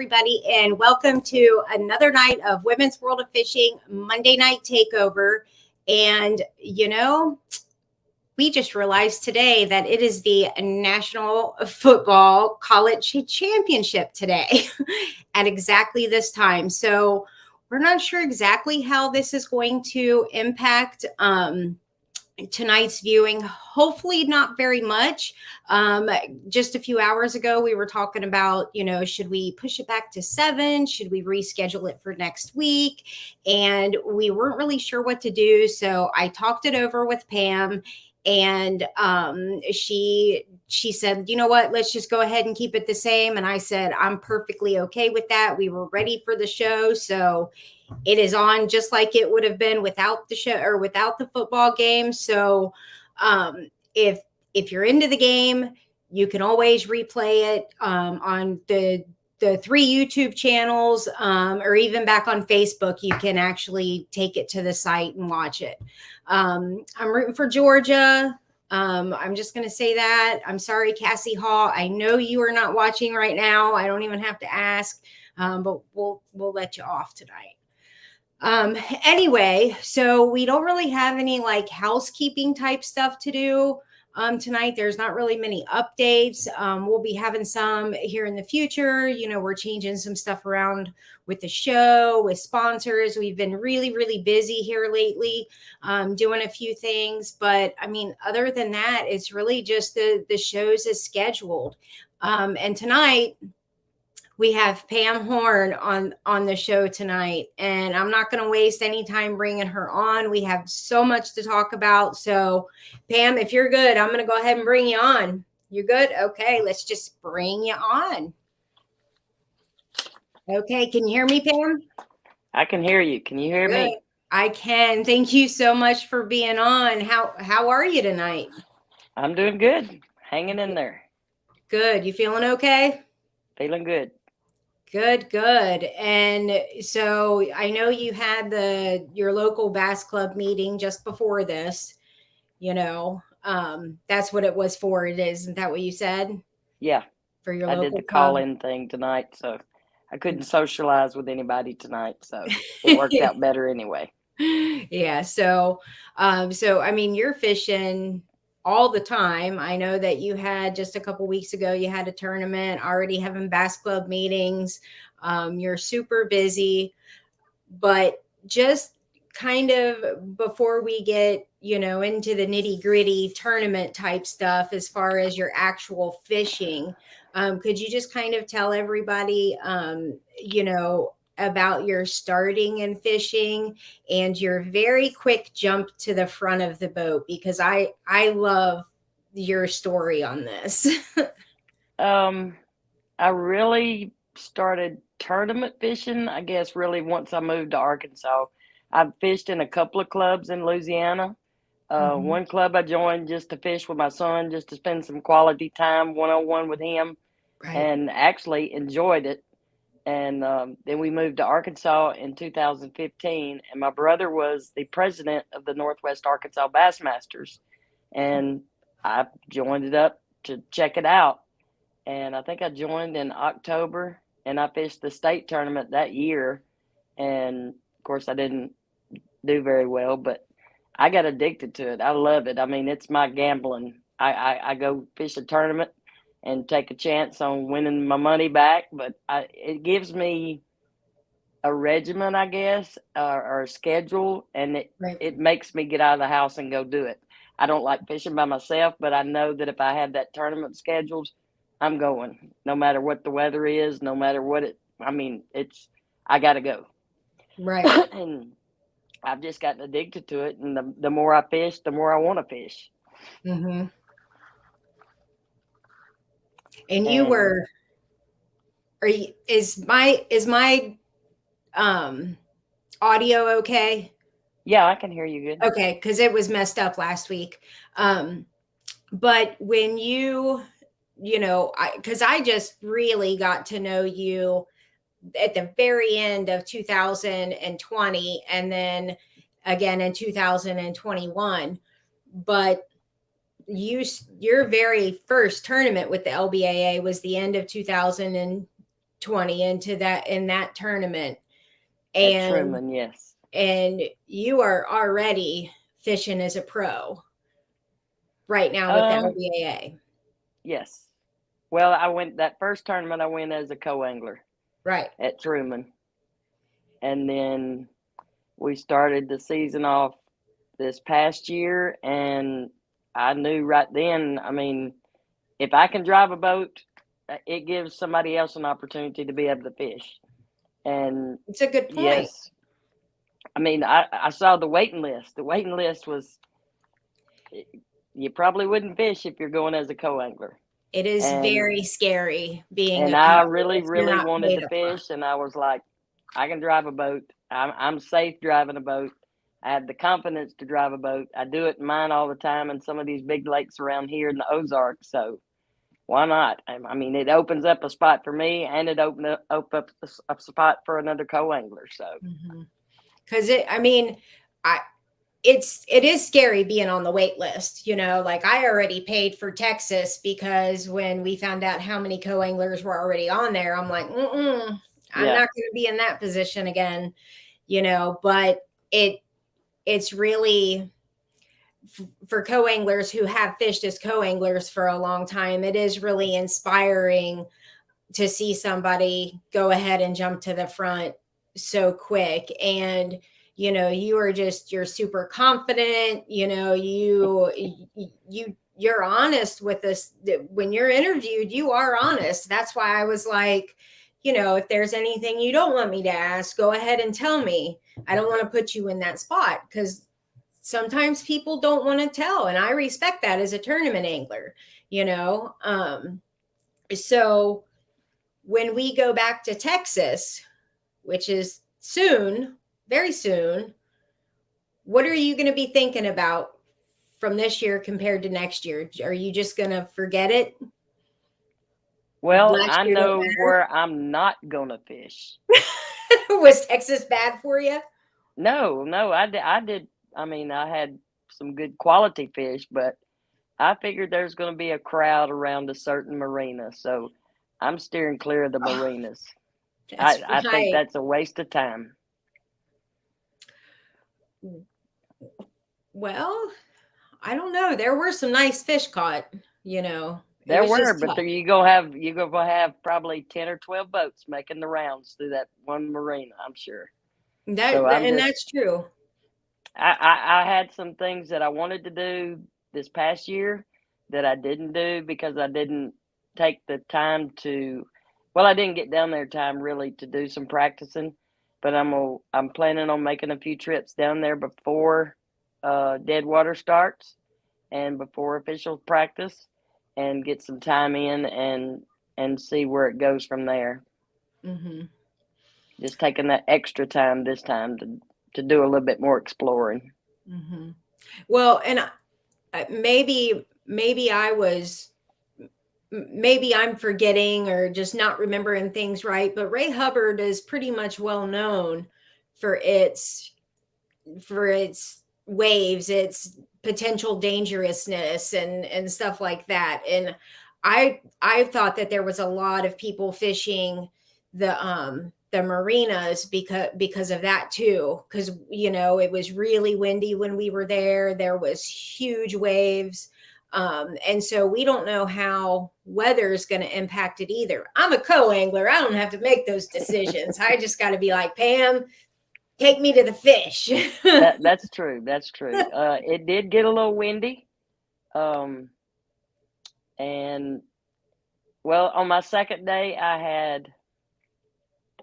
everybody, and welcome to another night of Women's World of Fishing Monday Night Takeover. And, we just realized today that it is the National Football College Championship today at exactly this time. So we're not sure exactly how this is going to impact tonight's viewing. Hopefully not very much. Just a few hours ago, we were talking about, should we push it back to 7? Should we reschedule it for next week? And we weren't really sure what to do. So I talked it over with Pam, and she said, you know what, let's just go ahead and keep it the same. And I said, I'm perfectly okay with that. We were ready for the show. So it is on just like it would have been without the show or without the football game. So if you're into the game, you can always replay it on the 3 YouTube channels, or even back on Facebook. You can actually take it to the site and watch it. I'm rooting for Georgia. I'm just going to say that. I'm sorry, Cassie Hall. I know you are not watching right now. I don't even have to ask, but we'll let you off tonight. Anyway, so we don't really have any like housekeeping type stuff to do tonight. There's not really many updates. We'll be having some here in the future. We're changing some stuff around with the show, with sponsors. We've been really, really busy here lately, doing a few things. But I mean, other than that, it's really just the shows as scheduled. And tonight, we have Pam Horne on the show tonight, and I'm not going to waste any time bringing her on. We have so much to talk about. So, Pam, if you're good, I'm going to go ahead and bring you on. You're good? Okay, let's just bring you on. Okay, can you hear me, Pam? I can hear you. Can you hear me? I can. Thank you so much for being on. How are you tonight? I'm doing good. Hanging in there. Good. You feeling okay? Feeling good. Good. And so I know you had your local bass club meeting just before this, that's what it was for. Isn't that what you said? Yeah. For your I local did the club? call-in thing tonight, so I couldn't socialize with anybody tonight, so it worked out better anyway. Yeah. So I mean, you're fishing all the time. I know that you had just a couple weeks ago, you had a tournament, already having bass club meetings. You're super busy, but just kind of before we get, into the nitty gritty tournament type stuff, as far as your actual fishing, could you just kind of tell everybody, about your starting in fishing and your very quick jump to the front of the boat? Because I love your story on this. I really started tournament fishing, I guess, really once I moved to Arkansas. I've fished in a couple of clubs in Louisiana. One club I joined just to fish with my son, just to spend some quality time one-on-one with him, Right. and actually enjoyed it. And then we moved to Arkansas in 2015, and my brother was the president of the Northwest Arkansas Bassmasters, and I joined it up to check it out. And I think I joined in October, and I fished the state tournament that year. And of course, I didn't do very well, but I got addicted to it. I love it. I mean, it's my gambling. I go fish a tournament and take a chance on winning my money back, but it gives me a regimen, I guess, or a schedule, and it makes me get out of the house and go do it. I don't like fishing by myself, but I know that if I have that tournament scheduled, I'm going, no matter what the weather is, no matter what I got to go. Right. And I've just gotten addicted to it, and the more I fish, the more I want to fish. Mm-hmm. And you were, is my audio okay? Yeah, I can hear you good. Okay, because it was messed up last week. But when because I just really got to know you at the very end of 2020, and then again in 2021. But your very first tournament with the LBAA was the end of 2020, 20 into that in that tournament. At And Truman, yes. and you are already fishing as a pro right now with the LBAA. Yes. Well, I went that first tournament. I went as a co-angler Right. at Truman, and then we started the season off this past year, and I knew right then. I mean, if I can drive a boat, it gives somebody else an opportunity to be able to fish. And It's a good point. yes, I mean, I saw the waiting list. The waiting list was, you probably wouldn't fish if you're going as a co-angler. It is And very scary being and a I co really, if you're really not wanted paid to up front. fish, and I was like, I can drive a boat. I'm safe driving a boat. I have the confidence to drive a boat. I do it in mine all the time in some of these big lakes around here in the Ozarks. So why not? I mean, it opens up a spot for me, and it opens up a spot for another co-angler. So Because I mean, I it is scary being on the wait list. You know, like I already paid for Texas because when we found out how many co-anglers were already on there, I'm like, I'm yeah, not going to be in that position again. You know, but it's really for co-anglers who have fished as co-anglers for a long time, it is really inspiring to see somebody go ahead and jump to the front so quick. And you're super confident. You're honest with this. When you're interviewed, you are honest. That's why I was like, if there's anything you don't want me to ask, go ahead and tell me. I don't want to put you in that spot, because sometimes people don't want to tell, and I respect that as a tournament angler. So when we go back to Texas, which is soon, very soon, what are you going to be thinking about from this year compared to next year? Are you just going to forget it? well, Last I year don't know where I'm not gonna fish. matter? Was Texas bad for you? No, I did. I mean, I had some good quality fish, but I figured there's going to be a crowd around a certain marina, so I'm steering clear of the Oh, marinas. that's I think right. that's a waste of time. Well, I don't know. There were some nice fish caught. It There was were, just but tough. you gonna have probably 10 or 12 boats making the rounds through that one marina. I'm sure. So And that's true. I had some things that I wanted to do this past year that I didn't do because I didn't take the time to. Well, I didn't get down there time really to do some practicing, but I'm planning on making a few trips down there before dead water starts and before official practice, and get some time in and see where it goes from there. Mm-hmm. Just taking that extra time this time to do a little bit more exploring. Mm-hmm. Well, and maybe maybe I'm forgetting or just not remembering things right, but Ray Hubbard is pretty much well known for its waves, its potential dangerousness, and stuff like that. And I thought that there was a lot of people fishing the marinas because of that too, because it was really windy when we were there. There was huge waves. And so we don't know how weather is going to impact it either. I'm a co-angler. I don't have to make those decisions. I just got to be like, Pam, take me to the fish. That's true. That's true. It did get a little windy, um, and well, on my second day, I had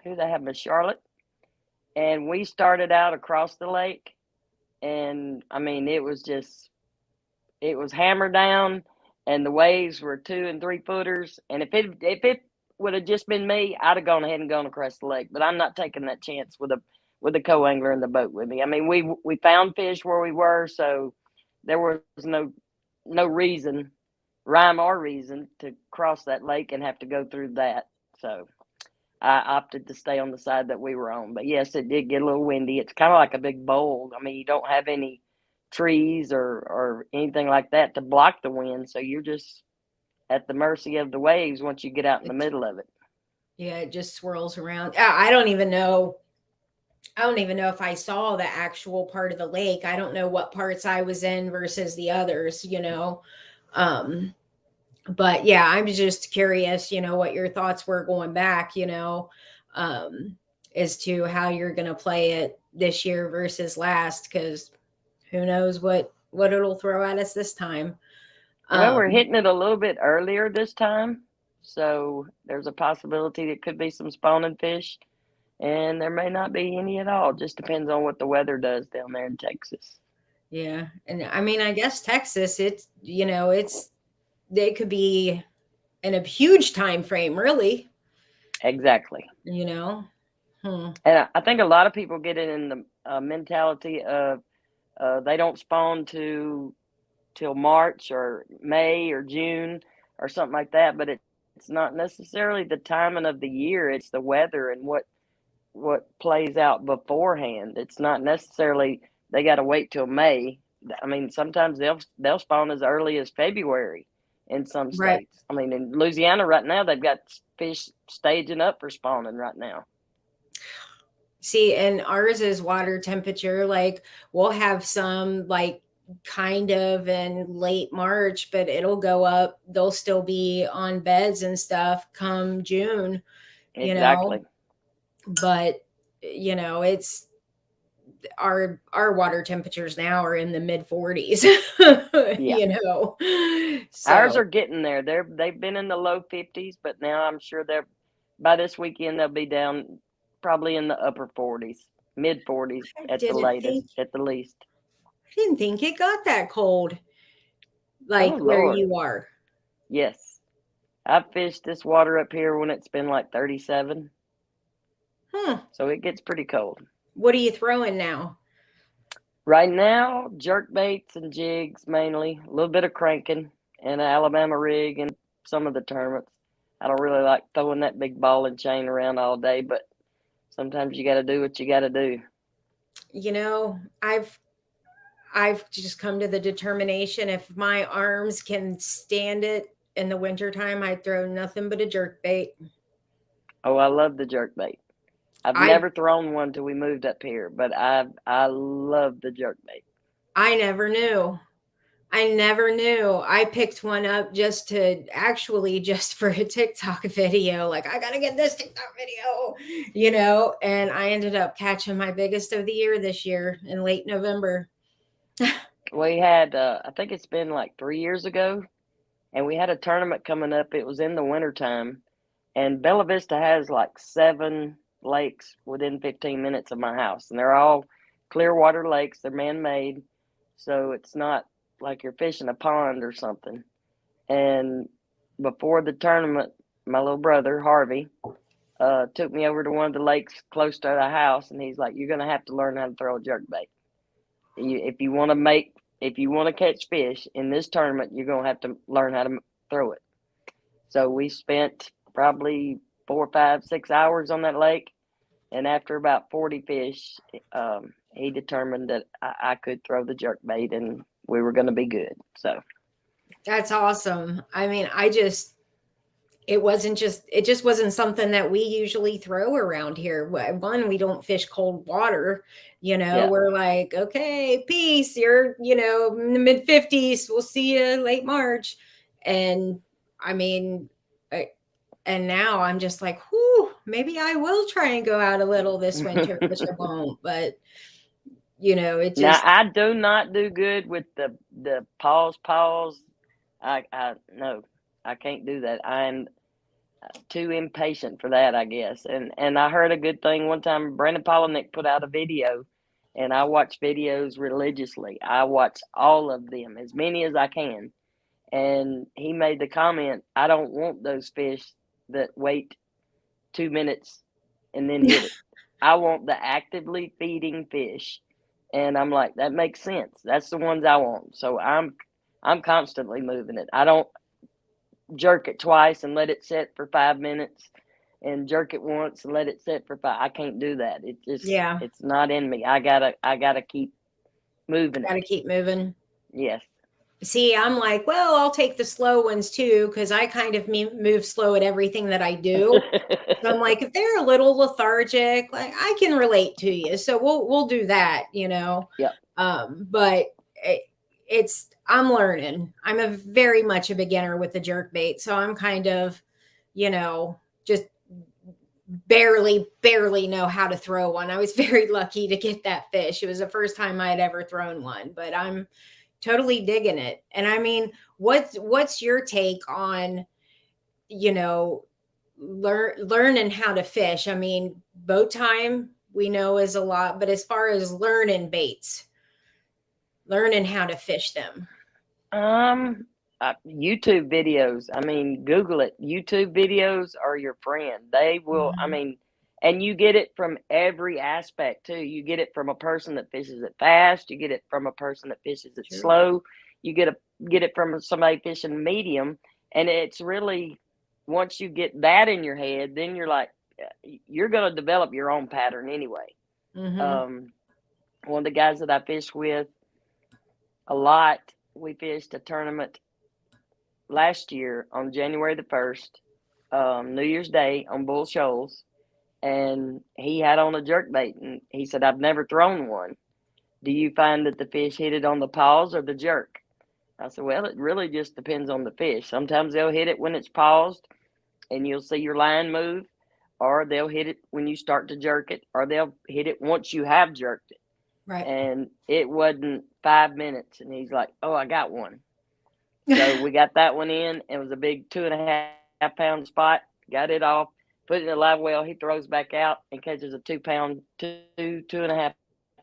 who did I have? Miss Charlotte, and we started out across the lake, and I mean, it was hammer down, and the waves were 2 and 3 footers, and if it would have just been me, I'd have gone ahead and gone across the lake, but I'm not taking that chance with a co-angler in the boat with me. I mean, we found fish where we were, so there was no reason, rhyme or reason, to cross that lake and have to go through that. So I opted to stay on the side that we were on. But yes, it did get a little windy. It's kind of like a big bowl. I mean, you don't have any trees or anything like that to block the wind, so you're just at the mercy of the waves once you get out in the middle of it. Yeah, it just swirls around. I don't even know. I don't even know if I saw the actual part of the lake. I don't know what parts I was in versus the others, you know. Um, but yeah, I'm just curious, you know, what your thoughts were going back, you know, um, as to how you're going to play it this year versus last, because who knows what it'll throw at us this time. Well, we're Um, hitting it a little bit earlier this time, so there's a possibility it could be some spawning fish, and there may not be any at all. Just depends on what the weather does down there in Texas. yeah, and I mean, I guess Texas, it's you know, they could be in a huge time frame, really. Exactly. You know, hmm. And I think a lot of people get it in the mentality of they don't spawn till March or May or June or something like that. But it's not necessarily the timing of the year; it's the weather and what plays out beforehand. It's not necessarily they got to wait till May. I mean, sometimes they'll spawn as early as February in some Right. states. I mean, in Louisiana right now, they've got fish staging up for spawning right now. See, and ours is water temperature. Like we'll have some like kind of in late March, but it'll go up. They'll still be on beds and stuff come June, you know. Exactly. But you know, it's our water temperatures now are in the mid 40s. Yeah. You know. Ours So are getting there. They've been in the low 50s, but now I'm sure they're by this weekend they'll be down probably in the upper 40s, mid 40s I at the didn't latest, think at the least. I didn't think it got that cold Oh like where Lord. you are. Yes. I've fished this water up here when it's been like 37, Huh. so it gets pretty cold. What are you throwing now? Right now, jerk baits and jigs mainly, a little bit of cranking and an Alabama rig and some of the tournaments. I don't really like throwing that big ball and chain around all day, but sometimes you got to do what you got to do. You know, I've just come to the determination if my arms can stand it in the wintertime, I throw nothing but a jerk bait. Oh, I love the jerk bait. I've I never thrown one till we moved up here, but I love the jerk bait. I never knew. I never knew. I picked one up just to actually just for a TikTok video. Like, I got to get this TikTok video, you know, and I ended up catching my biggest of the year this year in late November. We had, I think it's been like 3 years ago, and we had a tournament coming up. It was in the wintertime, and Bella Vista has like 7 lakes within 15 minutes of my house, and they're all clear water lakes. They're man made, so it's not like you're fishing a pond or something. And before the tournament, my little brother Harvey took me over to one of the lakes close to the house, and he's like, "You're gonna have to learn how to throw a jerk bait. If you want to catch fish in this tournament, you're gonna have to learn how to throw it." So we spent probably 4, 5, 6 hours on that lake, and after about 40 fish, he determined that I could throw the jerk bait, and we were going to be good. So That's awesome. I mean, it just wasn't something that we usually throw around here. One, we don't fish cold water, you know. yeah, We're like, okay, peace, you're, you know, in the mid 50s, we'll see you late March. And I mean, and now I'm just like, whew, maybe I will try and go out a little this winter, which I won't. But you know, it now just I do not do good with the pause. I no, I can't do that. I'm too impatient for that, I guess. And I heard a good thing one time. Brandon Polinick put out a video, and I watch videos religiously. I watch all of them, as many as I can. And he made the comment, "I don't want those fish that wait 2 minutes and then hit it. I want the actively feeding fish." And I'm like, that makes sense. That's the ones I want. So I'm constantly moving it. I don't jerk it twice and let it sit for 5 minutes and jerk it once and let it sit for five. I can't do that. yeah, It's not in me. I gotta keep moving got it. to keep moving. Yes. See, I'm like, well, I'll take the slow ones too, because I kind of move slow at everything that I do. So I'm like, if they're a little lethargic, like I can relate to you. So we'll do that, you know. Yep. But it's I'm learning. I'm a very much a beginner with the jerk bait. So I'm kind of, you know, just barely know how to throw one. I was very lucky to get that fish. It was the first time I had ever thrown one, but I'm totally digging it. And I mean, what's your take on, you know, learning how to fish? I mean, boat time we know is a lot, but as far as learning baits, learning how to fish them. YouTube videos. I mean, Google it. YouTube videos are your friend. They will, I Mhm. mean, and you get it from every aspect too. You get it from a person that fishes it fast. You get it from a person that fishes it True. slow. You get it from somebody fishing medium. And it's really, once you get that in your head, then you're like, you're going to develop your own pattern anyway. Mm-hmm. Um, one of the guys that I fish with a lot, we fished a tournament last year on January the 1st, New Year's Day on Bull Shoals, and he had on a jerk bait, and he said, I've never thrown one. Do you find that the fish hit it on the pause or the jerk? I said, well, it really just depends on the fish. Sometimes they'll hit it when it's paused and you'll see your line move, or they'll hit it when you start to jerk it, or they'll hit it once you have jerked it. Right. And it wasn't 5 minutes, and he's like, oh, I got one. So we got that one in. It was a big 2.5 pound spot. Got it off, put it in a live well. He throws back out and catches a 2 pound, 2.5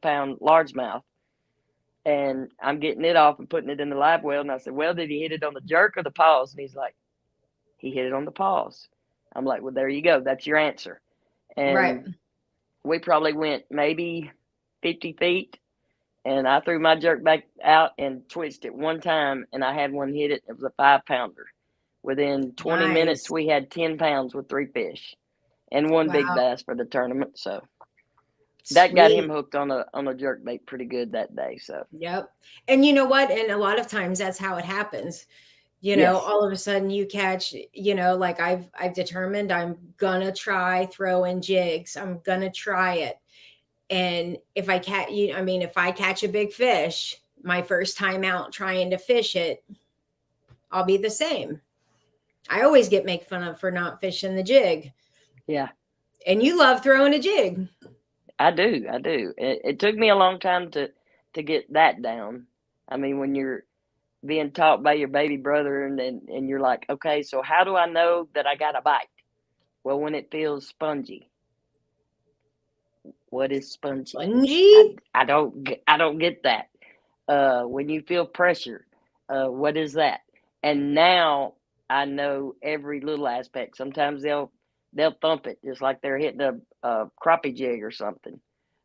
pound largemouth. And I'm getting it off and putting it in the live well. And I said, well, did he hit it on the jerk or the pause? And he's like, he hit it on the pause. I'm like, well, there you go. That's your answer. Right. And we probably went maybe 50 feet. And I threw my jerk back out and twitched it one time, and I had one hit it. It was a 5 pounder. Within 20 minutes, Nice. we had 10 pounds with 3 fish and one big Wow. bass for the tournament. So that got him Sweet. hooked on a jerk bait pretty good that day. So Yep. And you know what? And a lot of times that's how it happens. You know, yes, all of a sudden you catch, you know, like I've determined I'm gonna try throwing jigs. I'm gonna try it. And if I catch you, I mean, if I catch a big fish, my first time out trying to fish it, I'll be the same. I always get make fun of for not fishing the jig. yeah, And you love throwing a jig. I do. I do. It took me a long time to get that down. I mean, when you're being taught by your baby brother, and you're like, okay, so how do I know that I got a bite? Well, when it feels spongy. What is spongy? Spongy? I don't get that. When you feel pressure, what is that? And now I know every little aspect. Sometimes they'll thump it just like they're hitting a crappie jig or something.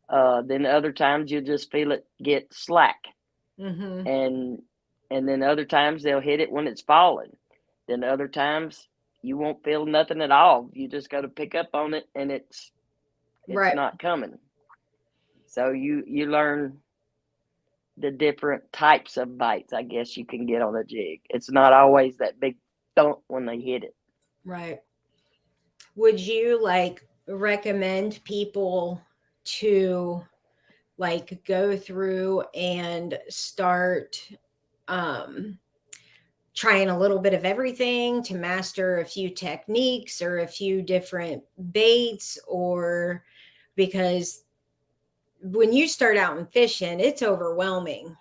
Then other times you'll just feel it get slack, Mm-hmm. and then other times they'll hit it when it's falling. Then other times you won't feel nothing at all. You just got to pick up on it, and it's Right. not coming. So you learn the different types of bites, I guess, you can get on a jig. It's not always that big thump when they hit it. Right. Would you like recommend people to like go through and start um trying a little bit of everything to master a few techniques or a few different baits? Or because when you start out in fishing, it's overwhelming.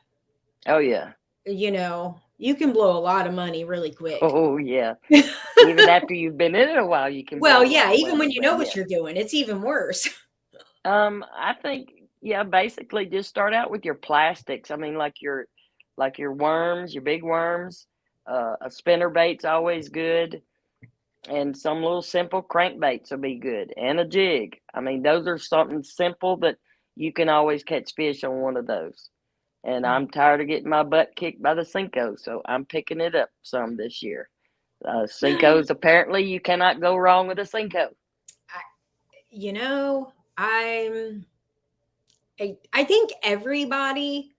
Oh yeah. You know, you can blow a lot of money really quick. Oh yeah. Even after you've been in it a while, you can Well, blow a yeah, lot of even when money. you But know what yeah. you're doing, it's even worse. I think yeah, basically just start out with your plastics. I mean like your worms, your big worms. A spinner bait's always good. And some little simple crankbaits will be good. And a jig. I mean, those are something simple that you can always catch fish on one of those. And I'm tired of getting my butt kicked by the Cinco, so I'm picking it up some this year. Cincos, apparently, you cannot go wrong with a Cinco. I, you know, I think everybody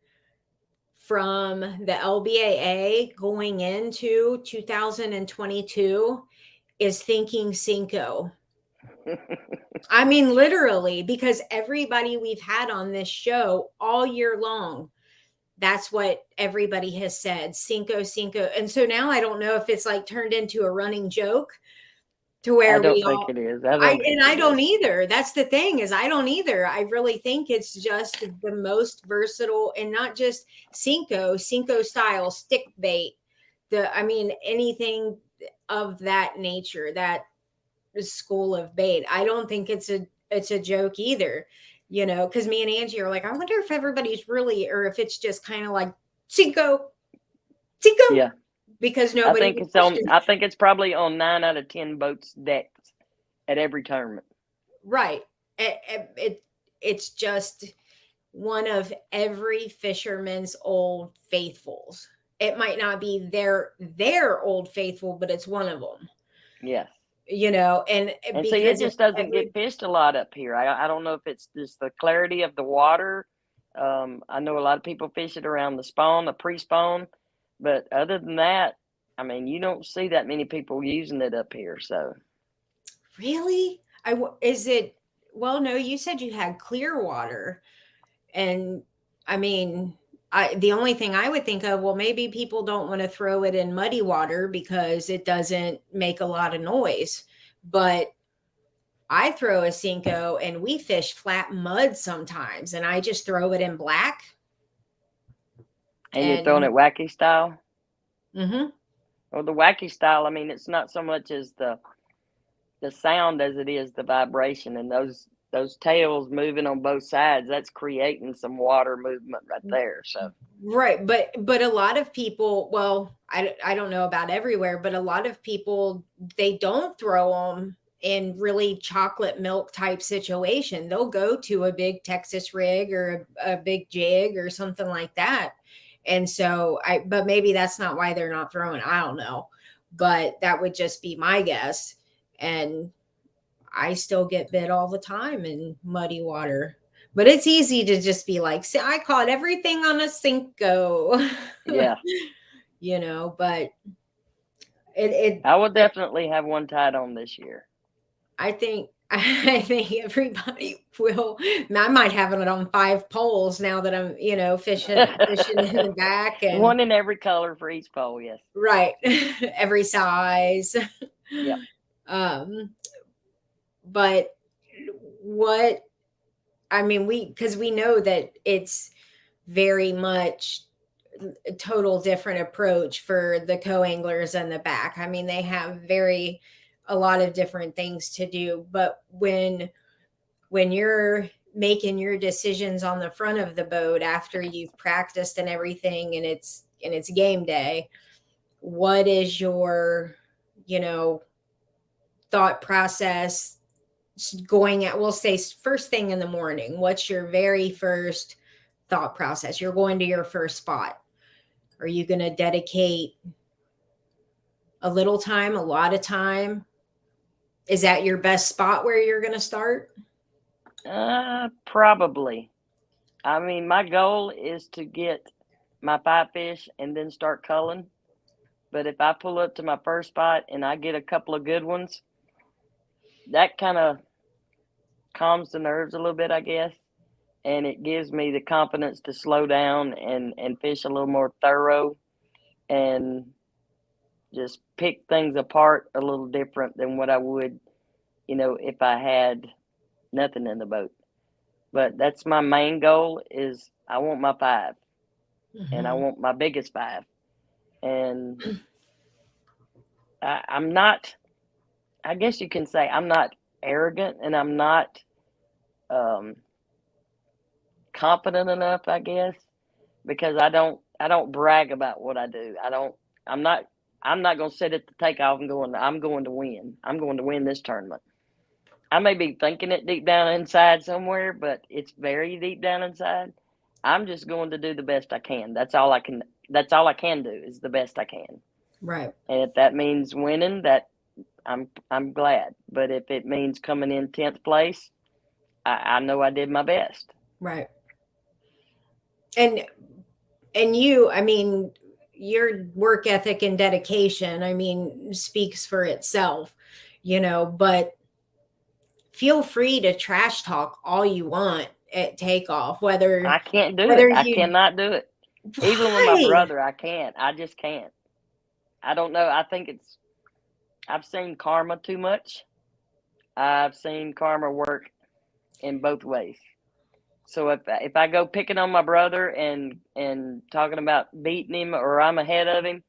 from the LBAA going into 2022 is thinking Cinco. I mean, literally, because everybody we've had on this show all year long, that's what everybody has said, Cinco, Cinco. And so now I don't know if it's like turned into a running joke to where I don't we think all, it is. I don't either. That's the thing, is I don't either. I really think it's just the most versatile, and not just Cinco style stick bait. I mean, anything of that nature, that school of bait. I don't think it's a joke either, because me and Angie are like, I wonder if everybody's really, or if it's just kind of like Cinco, Yeah. because I nobody think it's probably on 9 out of 10 boats decks at every tournament. Right. It's just one of every fisherman's old faithfuls. It might not be their old faithful, but it's one of them. Yes. And And see, it just doesn't get fished a lot up here. I don't know if it's just the clarity of the water. I know a lot of people fish it around the spawn, the pre-spawn, but other than that, I mean, you don't see that many people using it up here. So really, is it? Well, no, you said you had clear water, and I mean, the only thing I would think of, well, maybe people don't want to throw it in muddy water because it doesn't make a lot of noise, but I throw a Cinco and we fish flat mud sometimes, and I just throw it in black. And you're throwing it wacky style? Mm-hmm. Well, the wacky style, I mean, it's not so much as the sound as it is the vibration, and those tails moving on both sides, that's creating some water movement right there. So right, but a lot of people, well, I don't know about everywhere, but a lot of people, they don't throw them in really chocolate milk type situation. They'll go to a big Texas rig or a big jig or something like that. And so but maybe that's not why they're not throwing. I don't know, but that would just be my guess. And I still get bit all the time in muddy water. But it's easy to just be like, see, I caught everything on a Cinco. yeah. But I will definitely have one tied on this year. I think everybody will. I might have it on 5 poles now that I'm, fishing in the back, and one in every color for each pole. Yes. Right. Every size. Yep. But because we know that it's very much a total different approach for the co-anglers and the back. I mean, they have a lot of different things to do, but when you're making your decisions on the front of the boat after you've practiced and everything, and it's game day, what is your thought process going at, we'll say first thing in the morning? What's your very first thought process? You're going to your first spot. Are you going to dedicate a little time, a lot of time? Is that your best spot where you're going to start? Probably. I mean, my goal is to get my 5 fish and then start culling. But if I pull up to my first spot and I get a couple of good ones, that kind of calms the nerves a little bit, I guess. And it gives me the confidence to slow down and fish a little more thorough and just pick things apart a little different than what I would, if I had nothing in the boat. But that's my main goal, is I want my 5. Mm-hmm. And I want my biggest 5. And I'm not, I guess you can say I'm not arrogant, and I'm not confident enough, I guess, because I don't brag about what I do. I'm not going to sit at the takeoff and I'm going to win. I'm going to win this tournament. I may be thinking it deep down inside somewhere, but it's very deep down inside. I'm just going to do the best I can. That's all I can do, is the best I can. Right. And if that means winning, that I'm glad. But if it means coming in 10th place, I know I did my best. Right. And And you, I mean, your work ethic and dedication, I mean, speaks for itself, but feel free to trash talk all you want at takeoff, I can't do it. whether I you, cannot do it. Even with my why? brother, I can't. I just can't. I don't know. I think I've seen karma too much. I've seen karma work in both ways. So if I go picking on my brother and talking about beating him or I'm ahead of him,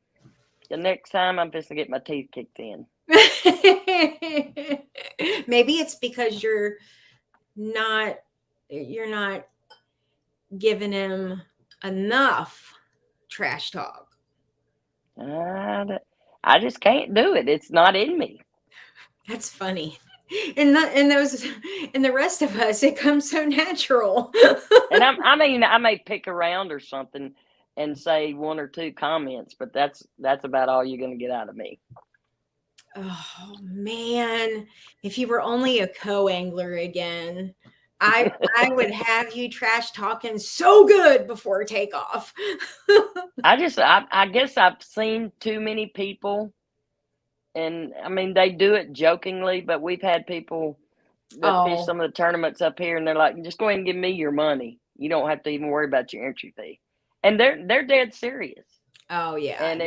the next time I'm just to get my teeth kicked in. Maybe it's because not you're not giving him enough trash talk. I just can't do it. It's not in me. That's funny. And the rest of us, it comes so natural. And I may pick around or something and say one or two comments, but that's about all you're going to get out of me. Oh man, if you were only a co-angler again, I would have you trash talking so good before takeoff. I guess I've seen too many people, and I mean they do it jokingly, but we've had people that fish some of the tournaments up here, and they're like, "Just go ahead and give me your money. You don't have to even worry about your entry fee," and they're dead serious. Oh yeah, and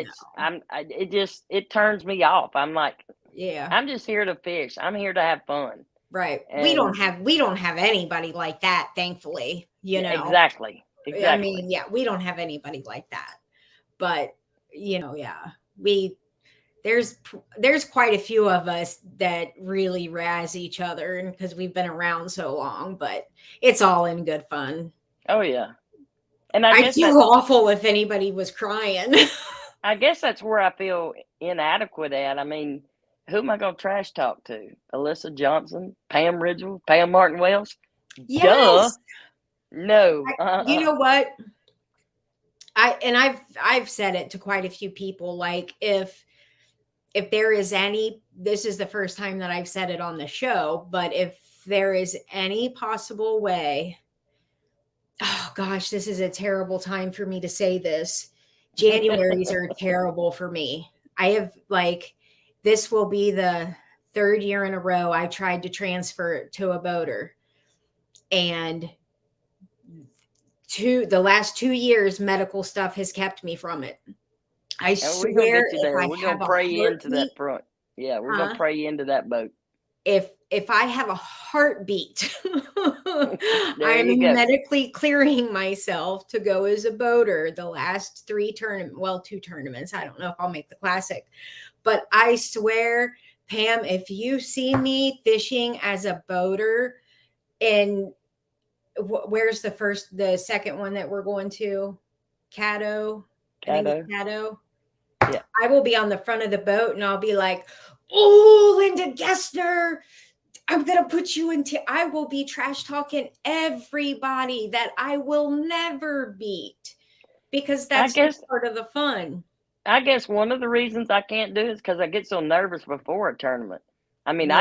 it turns me off. I'm like, yeah, I'm just here to fish. I'm here to have fun. Right. And we don't have anybody like that, thankfully, Exactly. I mean, yeah, we don't have anybody like that. But, yeah, there's quite a few of us that really razz each other, and because we've been around so long, but it's all in good fun. Oh yeah. And I'd feel awful if anybody was crying. I guess that's where I feel inadequate at. I mean, who am I going to trash talk to? Alyssa Johnson, Pam Ridgel, Pam Martin Wells? Yes. Duh. No. You know what? I've said it to quite a few people. Like if there is any, this is the first time that I've said it on the show, but if there is any possible way, oh gosh, this is a terrible time for me to say this. Januaries are terrible for me. I have this will be the third year in a row I tried to transfer to a boater. And the last 2 years, medical stuff has kept me from it. I swear, we're gonna get you there. We're gonna pray you into that front. Yeah, we're gonna pray you into that boat. If I have a heartbeat, I'm medically clearing myself to go as a boater the last 2 tournaments. I don't know if I'll make the classic, but I swear, Pam, if you see me fishing as a boater, and where's the second one that we're going to? Caddo. I think it's Caddo. Yeah. I will be on the front of the boat and I'll be like, "Oh, Linda Gessner, I'm going to put you into," I will be trash talking everybody that I will never beat, because that's part of the fun. I guess one of the reasons I can't do it is because I get so nervous before a tournament. I mean, yeah.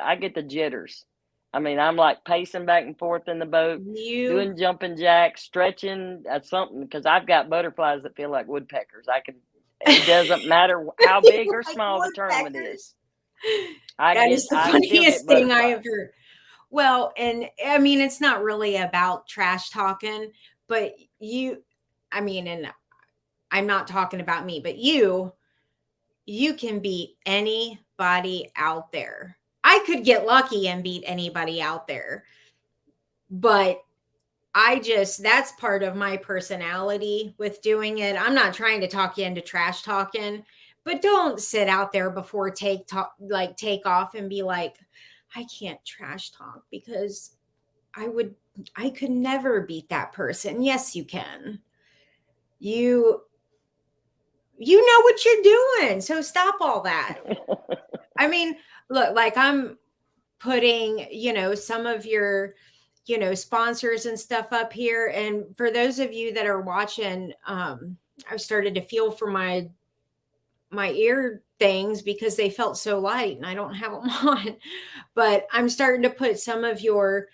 I get the jitters. I mean, I'm like pacing back and forth in the boat, doing jumping jacks, stretching something, because I've got butterflies that feel like woodpeckers. It doesn't matter how big or small the tournament is. That is the funniest thing I have heard. Well, and I mean, it's not really about trash talking, but and I'm not talking about me, but you can beat anybody out there. I could get lucky and beat anybody out there, but that's part of my personality with doing it. I'm not trying to talk you into trash talking, but don't sit out there before take off and be like, "I can't trash talk because I could never beat that person." Yes, you can. You know what you're doing, so stop all that. I mean, look, I'm putting, some of your, sponsors and stuff up here. And for those of you that are watching, I've started to feel for my ear things because they felt so light and I don't have them on. But I'm starting to put some of your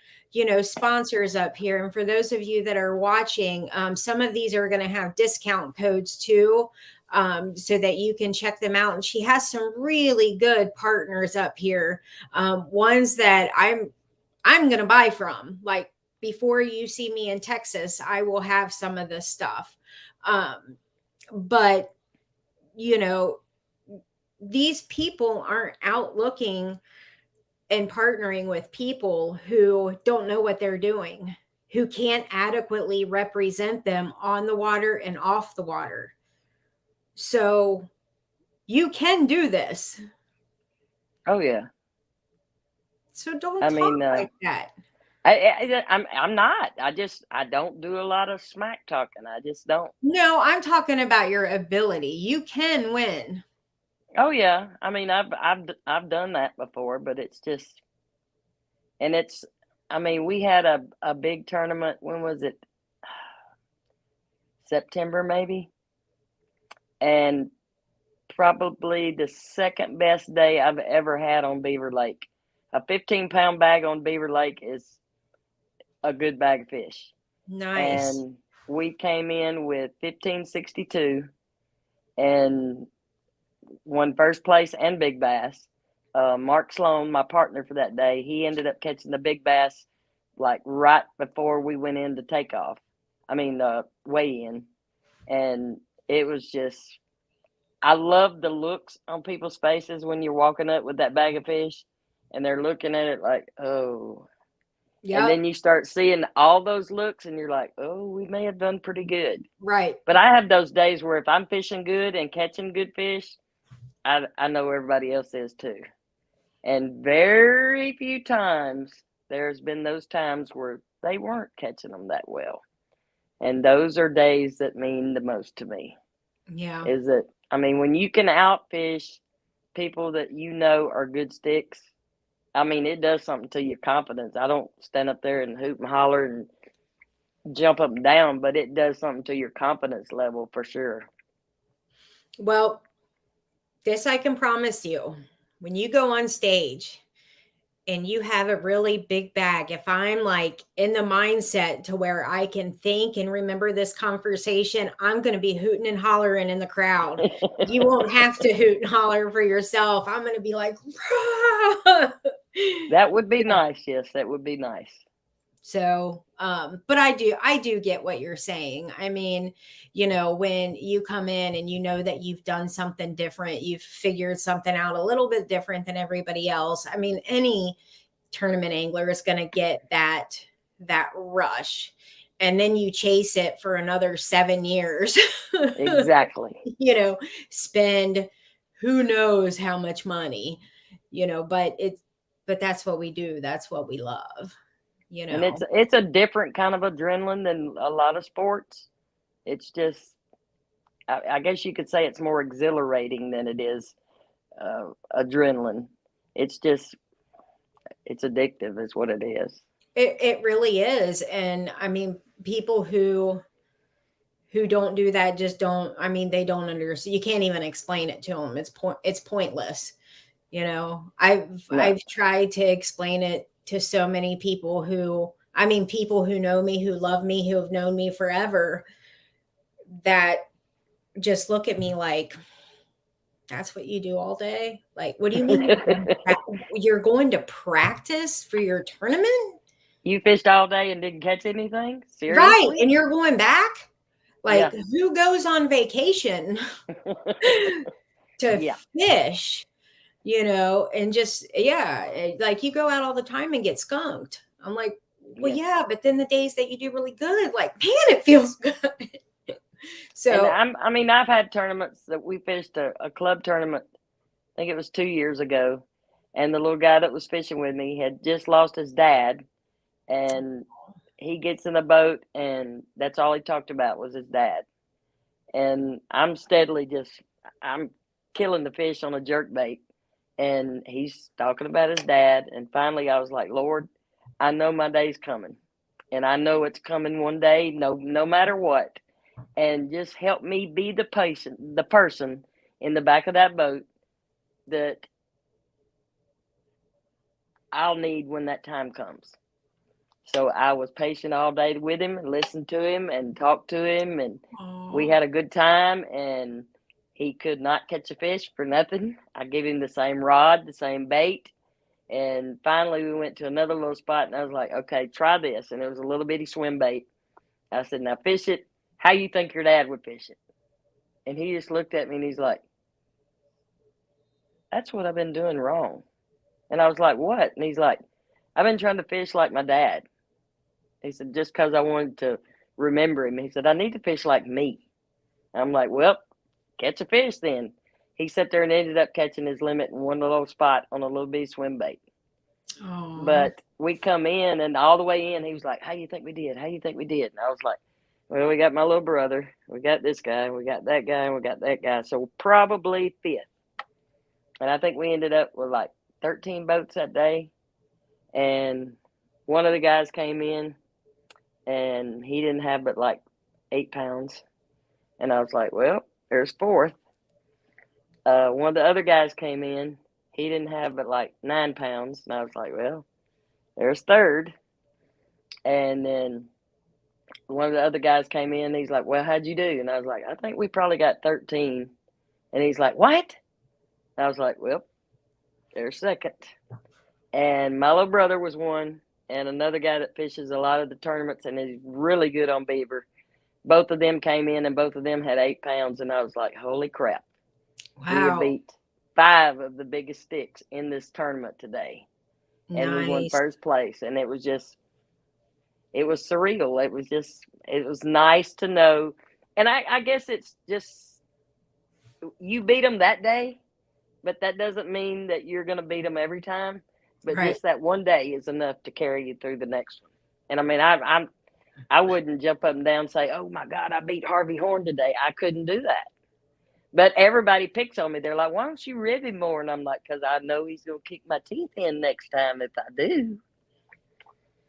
sponsors up here. And for those of you that are watching, some of these are going to have discount codes too, so that you can check them out. And she has some really good partners up here, ones that I'm going to buy from. Like, before you see me in Texas, I will have some of this stuff. But these people aren't out looking and partnering with people who don't know what they're doing, who can't adequately represent them on the water and off the water. So you can do this. Oh yeah. So don't talk like that. I'm not. I don't do a lot of smack talking. I just don't. No, I'm talking about your ability. You can win. Oh yeah. I mean, I've done that before, but it's just, and it's, I mean, we had a big tournament. When was it? September maybe. And probably the second best day I've ever had on Beaver Lake. A 15-pound bag on Beaver Lake is a good bag of fish. Nice. And we came in with 1562 and won first place and big bass. Mark Sloan, my partner for that day, he ended up catching the big bass like right before we went in to take off. I mean, weigh in. And it was just, I love the looks on people's faces when you're walking up with that bag of fish and they're looking at it like, oh. Yep. And then you start seeing all those looks and you're like, oh, we may have done pretty good. Right. But I have those days where if I'm fishing good and catching good fish, I know everybody else is too. And very few times there's been those times where they weren't catching them that well. And those are days that mean the most to me. Yeah. Is that, I mean, when you can outfish people that you know are good sticks, I mean, it does something to your confidence. I don't stand up there and hoot and holler and jump up and down, but it does something to your confidence level for sure. Well, this I can promise you. When you go on stage and you have a really big bag, if I'm like in the mindset to where I can think and remember this conversation, I'm going to be hooting and hollering in the crowd. You won't have to hoot and holler for yourself. I'm going to be like, rah! That would be nice. Yes, that would be nice. So, but I do get what you're saying. I mean, when you come in and you know that you've done something different, you've figured something out a little bit different than everybody else. I mean, any tournament angler is going to get that rush, and then you chase it for another 7 years. Exactly. Spend who knows how much money, but that's what we do. That's what we love. And it's a different kind of adrenaline than a lot of sports. It's just, I guess you could say it's more exhilarating than it is adrenaline. It's just, it's addictive is what it is. It really is. And I mean, people who don't do that just don't, I mean, they don't understand. You can't even explain it to them. It's pointless. I've tried to explain it to so many people people who know me, who love me, who have known me forever, that just look at me like, that's what you do all day? Like, what do you mean you're going to practice for your tournament? You fished all day and didn't catch anything? Seriously? Right. And you're going back? Like, who goes on vacation to fish? And just, like you go out all the time and get skunked. I'm like, well, yeah, but then the days that you do really good, like, man, it feels good. So, I've had tournaments that we fished a club tournament. I think it was 2 years ago. And the little guy that was fishing with me had just lost his dad. And he gets in the boat and that's all he talked about was his dad. And I'm killing the fish on a jerkbait. And he's talking about his dad. And finally I was like, Lord, I know my day's coming. And I know it's coming one day, no matter what. And just help me be the person in the back of that boat that I'll need when that time comes. So I was patient all day with him and listened to him and talked to him, and we Oh, had a good time. And he could not catch a fish for nothing. I gave him the same rod, the same bait. And finally, we went to another little spot, and I was like, okay, try this. And it was a little bitty swim bait. I said, now fish it how you think your dad would fish it. And he just looked at me and he's like, that's what I've been doing wrong. And I was like, what? And he's like, I've been trying to fish like my dad. He said, just because I wanted to remember him. He said, I need to fish like me. And I'm like, well, catch a fish then. He sat there and ended up catching his limit in one little spot on a little bitty swim bait. oh, But we come in, and all the way in, he was like, how you think we did? How you think we did? And I was like, well, we got my little brother. We got this guy. We got that guy. And we got that guy. So probably fifth. And I think we ended up with like 13 boats that day. And one of the guys came in, and he didn't have but like 8 pounds. And I was like, well, there's fourth. One of the other guys came in. He didn't have but like 9 pounds. And I was like, well, there's third. And then one of the other guys came in. And he's like, well, how'd you do? And I was like, I think we probably got 13. And he's like, what? And I was like, well, there's second. And my little brother was one. And another guy that fishes a lot of the tournaments and is really good on beaver. Both of them came in, and both of them had 8 pounds. And I was like, holy crap. We have wow. beat 5 of the biggest sticks in this tournament today. And we won Nice. first place. And it was surreal. It was nice to know. And I guess it's just, you beat them that day, but that doesn't mean that you're going to beat them every time. But Right. just that one day is enough to carry you through the next one. And I mean, I wouldn't jump up and down and say, oh my God, I beat Harvey Horne today. I couldn't do that. But everybody picks on me. They're like, why don't you rib him more? And I'm like, because I know he's going to kick my teeth in next time if I do.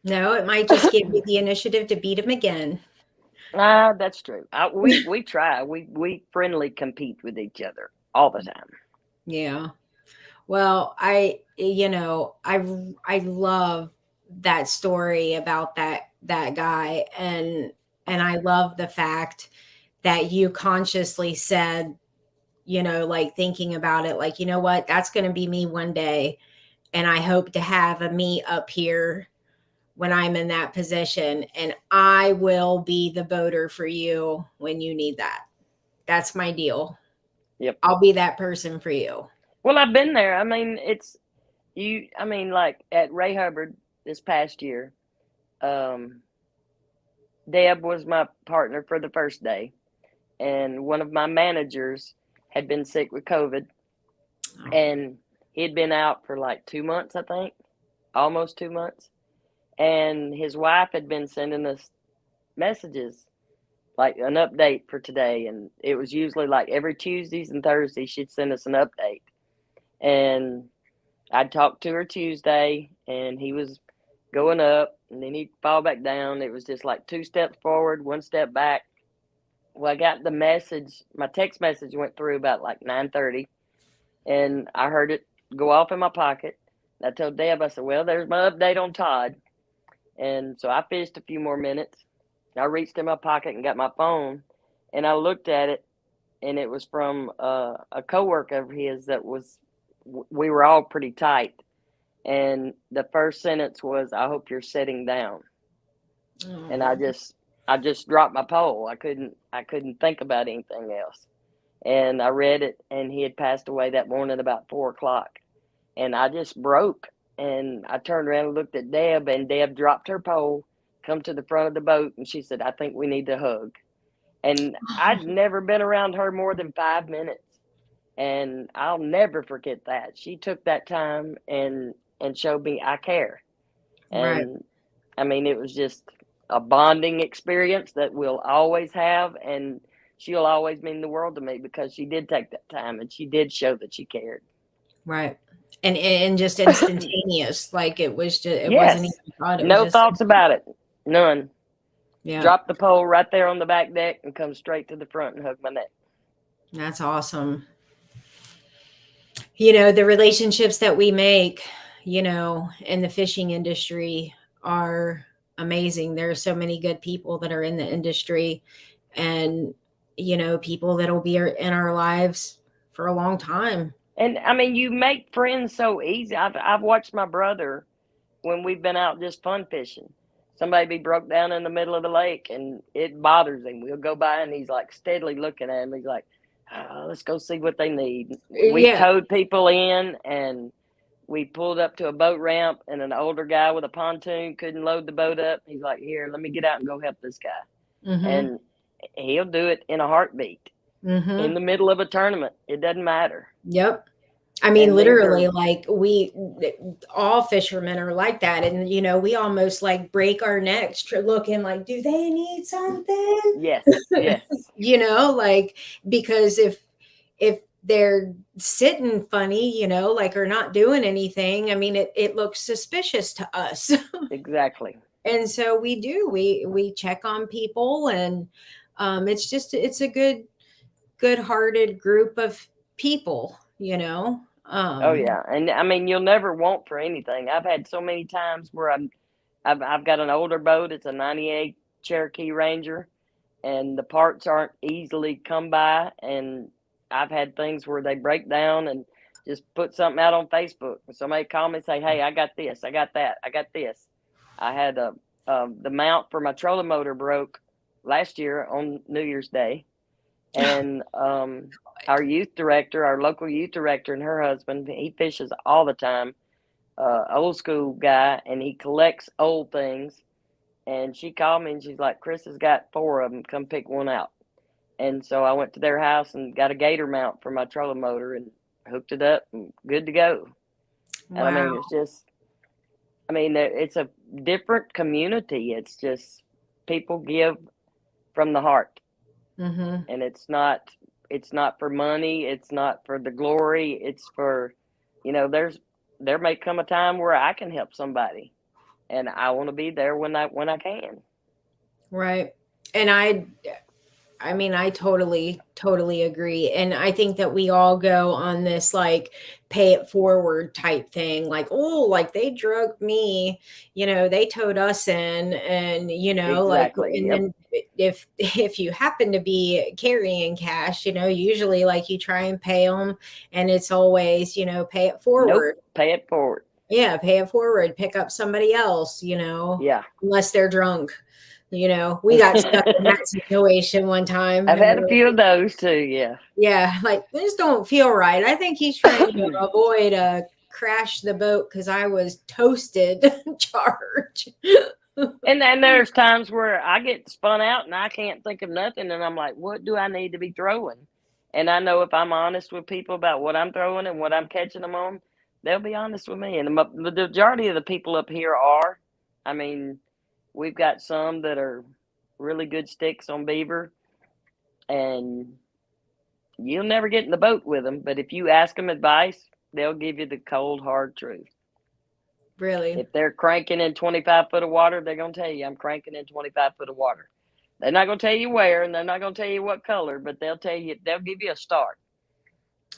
No, it might just give you the initiative to beat him again. That's true. We try. We friendly compete with each other all the time. Yeah. Well, I love that story about that guy, and I love the fact that you consciously said, like thinking about it, like, you know what, that's going to be me one day, and I hope to have a meet up here when I'm in that position, and I will be the boater for you when you need that. That's my deal. Yep. I'll be that person for you. Well, I've been there. I mean, like at Ray Hubbard this past year, Deb was my partner for the first day. And one of my managers had been sick with COVID. Oh. And he'd been out for like 2 months, I think, almost 2 months. And his wife had been sending us messages, like an update for today. And it was usually like every Tuesdays and Thursdays, she'd send us an update. And I'd talk to her Tuesday, and he was going up, and then he'd fall back down. It was just like 2 steps forward, 1 step back. Well, I got the message. My text message went through about like 9:30, and I heard it go off in my pocket. I told Deb, I said, well, there's my update on Todd. And so I fished a few more minutes. I reached in my pocket and got my phone, and I looked at it, and it was from a coworker of his that we were all pretty tight. And the first sentence was, I hope you're sitting down. Oh. And I just dropped my pole. I couldn't think about anything else. And I read it, and he had passed away that morning about 4:00. And I just broke. And I turned around and looked at Deb, and Deb dropped her pole, come to the front of the boat, and she said, I think we need to hug. And I'd never been around her more than 5 minutes. And I'll never forget that. She took that time and showed me I care. Right. And I mean, it was just a bonding experience that we'll always have. And she'll always mean the world to me because she did take that time and she did show that she cared. Right. And just instantaneous. Like it was just, it Yes. wasn't even thought. It No was just thoughts about it. None. Yeah. Drop the pole right there on the back deck and come straight to the front and hug my neck. That's awesome. The relationships that we make, in the fishing industry are amazing. There are so many good people that are in the industry, and people that'll be in our lives for a long time. And I mean, you make friends so easy. I've watched my brother when we've been out just fun fishing. Somebody be broke down in the middle of the lake and it bothers him. We'll go by and he's like steadily looking at him. He's like, oh, let's go see what they need. We Yeah. towed people in and we pulled up to a boat ramp and an older guy with a pontoon couldn't load the boat up. He's like, here, let me get out and go help this guy. Mm-hmm. And he'll do it in a heartbeat in the middle of a tournament. It doesn't matter. Yep. I mean, And literally, like all fishermen are like that. And, we almost like break our necks looking like, do they need something? Yes. Yes. Like, because if they're sitting funny, like, or not doing anything, I mean, it looks suspicious to us. Exactly. And so we check on people, and it's a good-hearted group of people. Oh yeah, and I mean you'll never want for anything. I've had so many times where I've got an older boat. It's a '98 Cherokee Ranger, and the parts aren't easily come by. And I've had things where they break down and just put something out on Facebook. Somebody call me and say, "Hey, I got this, I got that, I got this." I had the mount for my trolling motor broke last year on New Year's Day, and our youth director, our local youth director, and her husband, he fishes all the time, old school guy, and he collects old things. And she called me and she's like, Chris has got 4 of them, come pick one out. And so I went to their house and got a gator mount for my trolling motor and hooked it up and good to go. Wow. And I mean, it's a different community. It's just people give from the heart. Mm-hmm. And it's not for money, it's not for the glory, it's for, there may come a time where I can help somebody and I want to be there when I can. Right. And I mean, I totally agree. And I think that we all go on this like pay it forward type thing. Like, oh, like they drugged me, they towed us in, and Exactly. and Yep. then if you happen to be carrying cash, usually like you try and pay them, and it's always, pay it forward. Nope, pay it forward. Yeah, pay it forward, pick up somebody else, Yeah. unless they're drunk. We got stuck in that situation one time. I've had a few of those too. Yeah. Yeah, like this don't feel right. I think he's trying to avoid a crash the boat because I was toasted charge. And then there's times where I get spun out and I can't think of nothing, and I'm like, what do I need to be throwing? And I know if I'm honest with people about what I'm throwing and what I'm catching them on, they'll be honest with me. And the majority of the people up here are. I mean, we've got some that are really good sticks on beaver, and you'll never get in the boat with them. But if you ask them advice, they'll give you the cold, hard truth. Really? If they're cranking in 25 foot of water, they're going to tell you, I'm cranking in 25 foot of water. They're not going to tell you where, and they're not going to tell you what color, but they'll give you a start.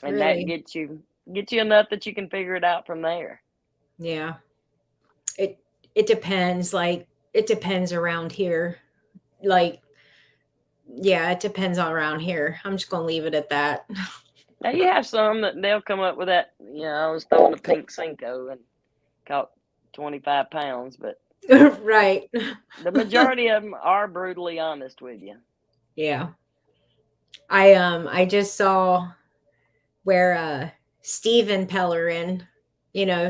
And Really? that gets you enough that you can figure it out from there. Yeah. It depends. Like, it depends around here. Like, yeah, it depends on around here. I'm just going to leave it at that. Now, you have some that they'll come up with that. I was throwing a pink Cinco and caught 25 pounds, but right. the majority of them are brutally honest with you. Yeah. I just saw where Steven Pellerin,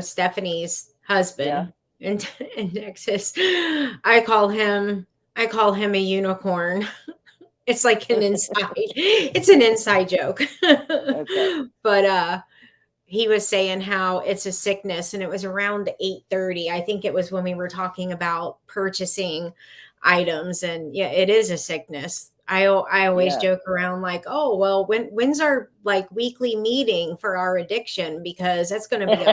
Stephanie's husband in Texas. I call him a unicorn. It's like it's an inside joke. Okay. But he was saying how it's a sickness, and it was around 8:30. I think it was when we were talking about purchasing items, and yeah, it is a sickness. I always joke around like, oh, well, when's our like weekly meeting for our addiction? Because that's going to be,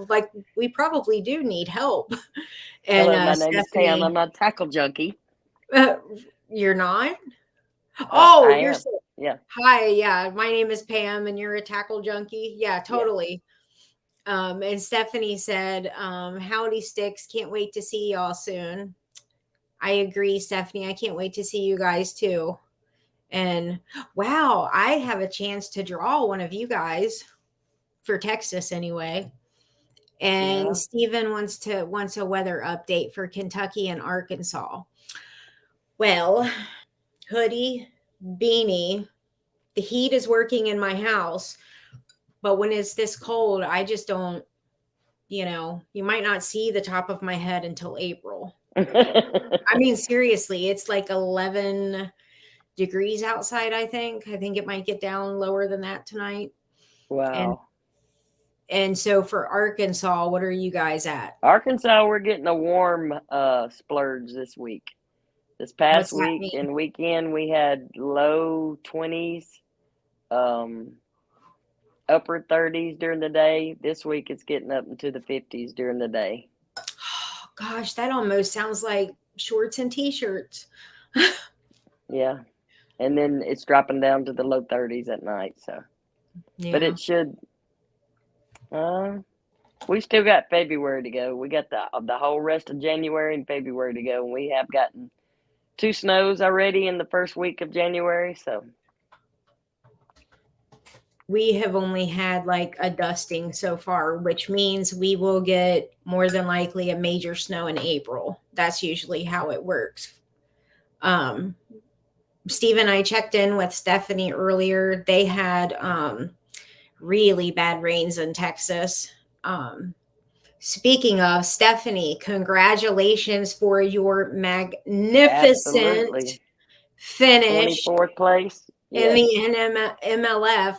like we probably do need help. And hello, my name is Pam. I'm a tackle junkie. You're not? Oh, you're so, yeah. Hi, yeah. My name is Pam, and you're a tackle junkie. Yeah, totally. And Stephanie said, howdy sticks. Can't wait to see y'all soon. I agree, Stephanie. I can't wait to see you guys too. And wow, I have a chance to draw one of you guys for Texas anyway. And Yeah. Stephen wants a weather update for Kentucky and Arkansas. Well, hoodie, beanie, the heat is working in my house, but when it's this cold, I just don't, you might not see the top of my head until April. I mean, seriously, it's like 11 degrees outside, I think. I think it might get down lower than that tonight. Wow. And so for Arkansas, what are you guys at? Arkansas, we're getting a warm splurge this week. This What's past that week mean? and weekend, we had low 20s, upper 30s during the day. This week, it's getting up into the 50s during the day. Oh, gosh, that almost sounds like shorts and t-shirts. Yeah. And then it's dropping down to the low 30s at night. So, Yeah. but it should. We still got February to go. We got the whole rest of January and February to go, and we have gotten 2 snows already in the first week of January. So We have only had like a dusting so far, which means we will get more than likely a major snow in April. That's usually how it works. Steve and I checked in with Stephanie earlier. They had really bad rains in Texas. Speaking of Stephanie, congratulations for your magnificent absolutely finish 24th place. in Yes. the MLF.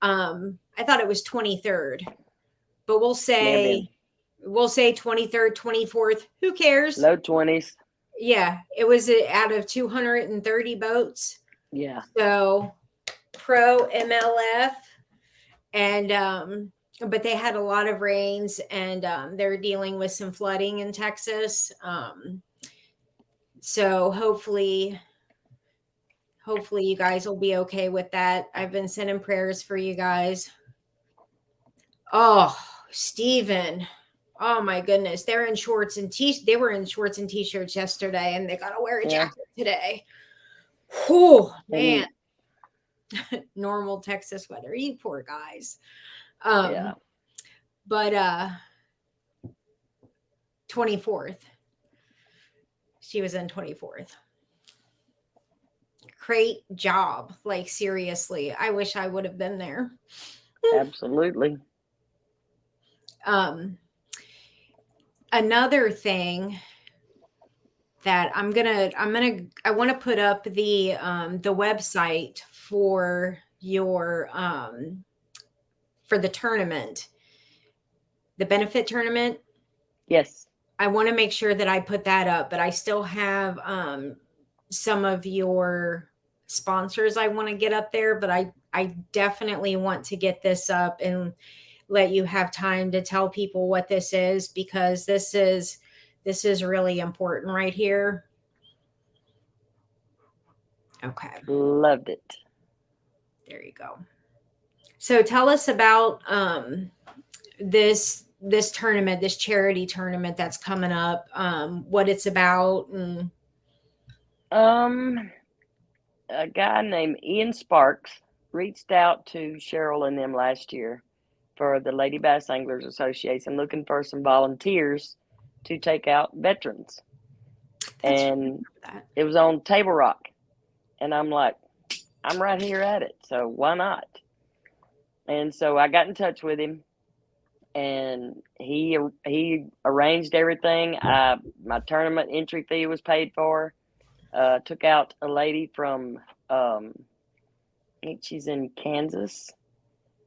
I thought it was 23rd, but we'll say 23rd, 24th. Who cares? Low 20s. Yeah, it was out of 230 boats. Yeah. So pro MLF, and but they had a lot of rains, and they're dealing with some flooding in Texas. So hopefully you guys will be okay with that. I've been sending prayers for you guys. Oh, Stephen. Oh my goodness. They were in shorts and t-shirts yesterday, and they got to wear a jacket today. Oh man. Normal Texas weather. You poor guys. Yeah. But 24th. She was in 24th. Great job. Like seriously. I wish I would have been there. Absolutely. Another thing that I want to put up the website for your for the tournament, the benefit tournament. Yes. I want to make sure that I put that up, but I still have some of your sponsors I want to get up there, but I definitely want to get this up and let you have time to tell people what this is, because this is really important right here. Okay. Loved it. There you go. So tell us about this tournament, this charity tournament that's coming up, what it's about. And a guy named Ian Sparks reached out to Cheryl and them last year for the Lady Bass Anglers Association, looking for some volunteers to take out veterans. And it was on Table Rock. And I'm like, I'm right here at it, so why not? And so I got in touch with him, and he arranged everything. My tournament entry fee was paid for. Took out a lady from, I think she's in Kansas,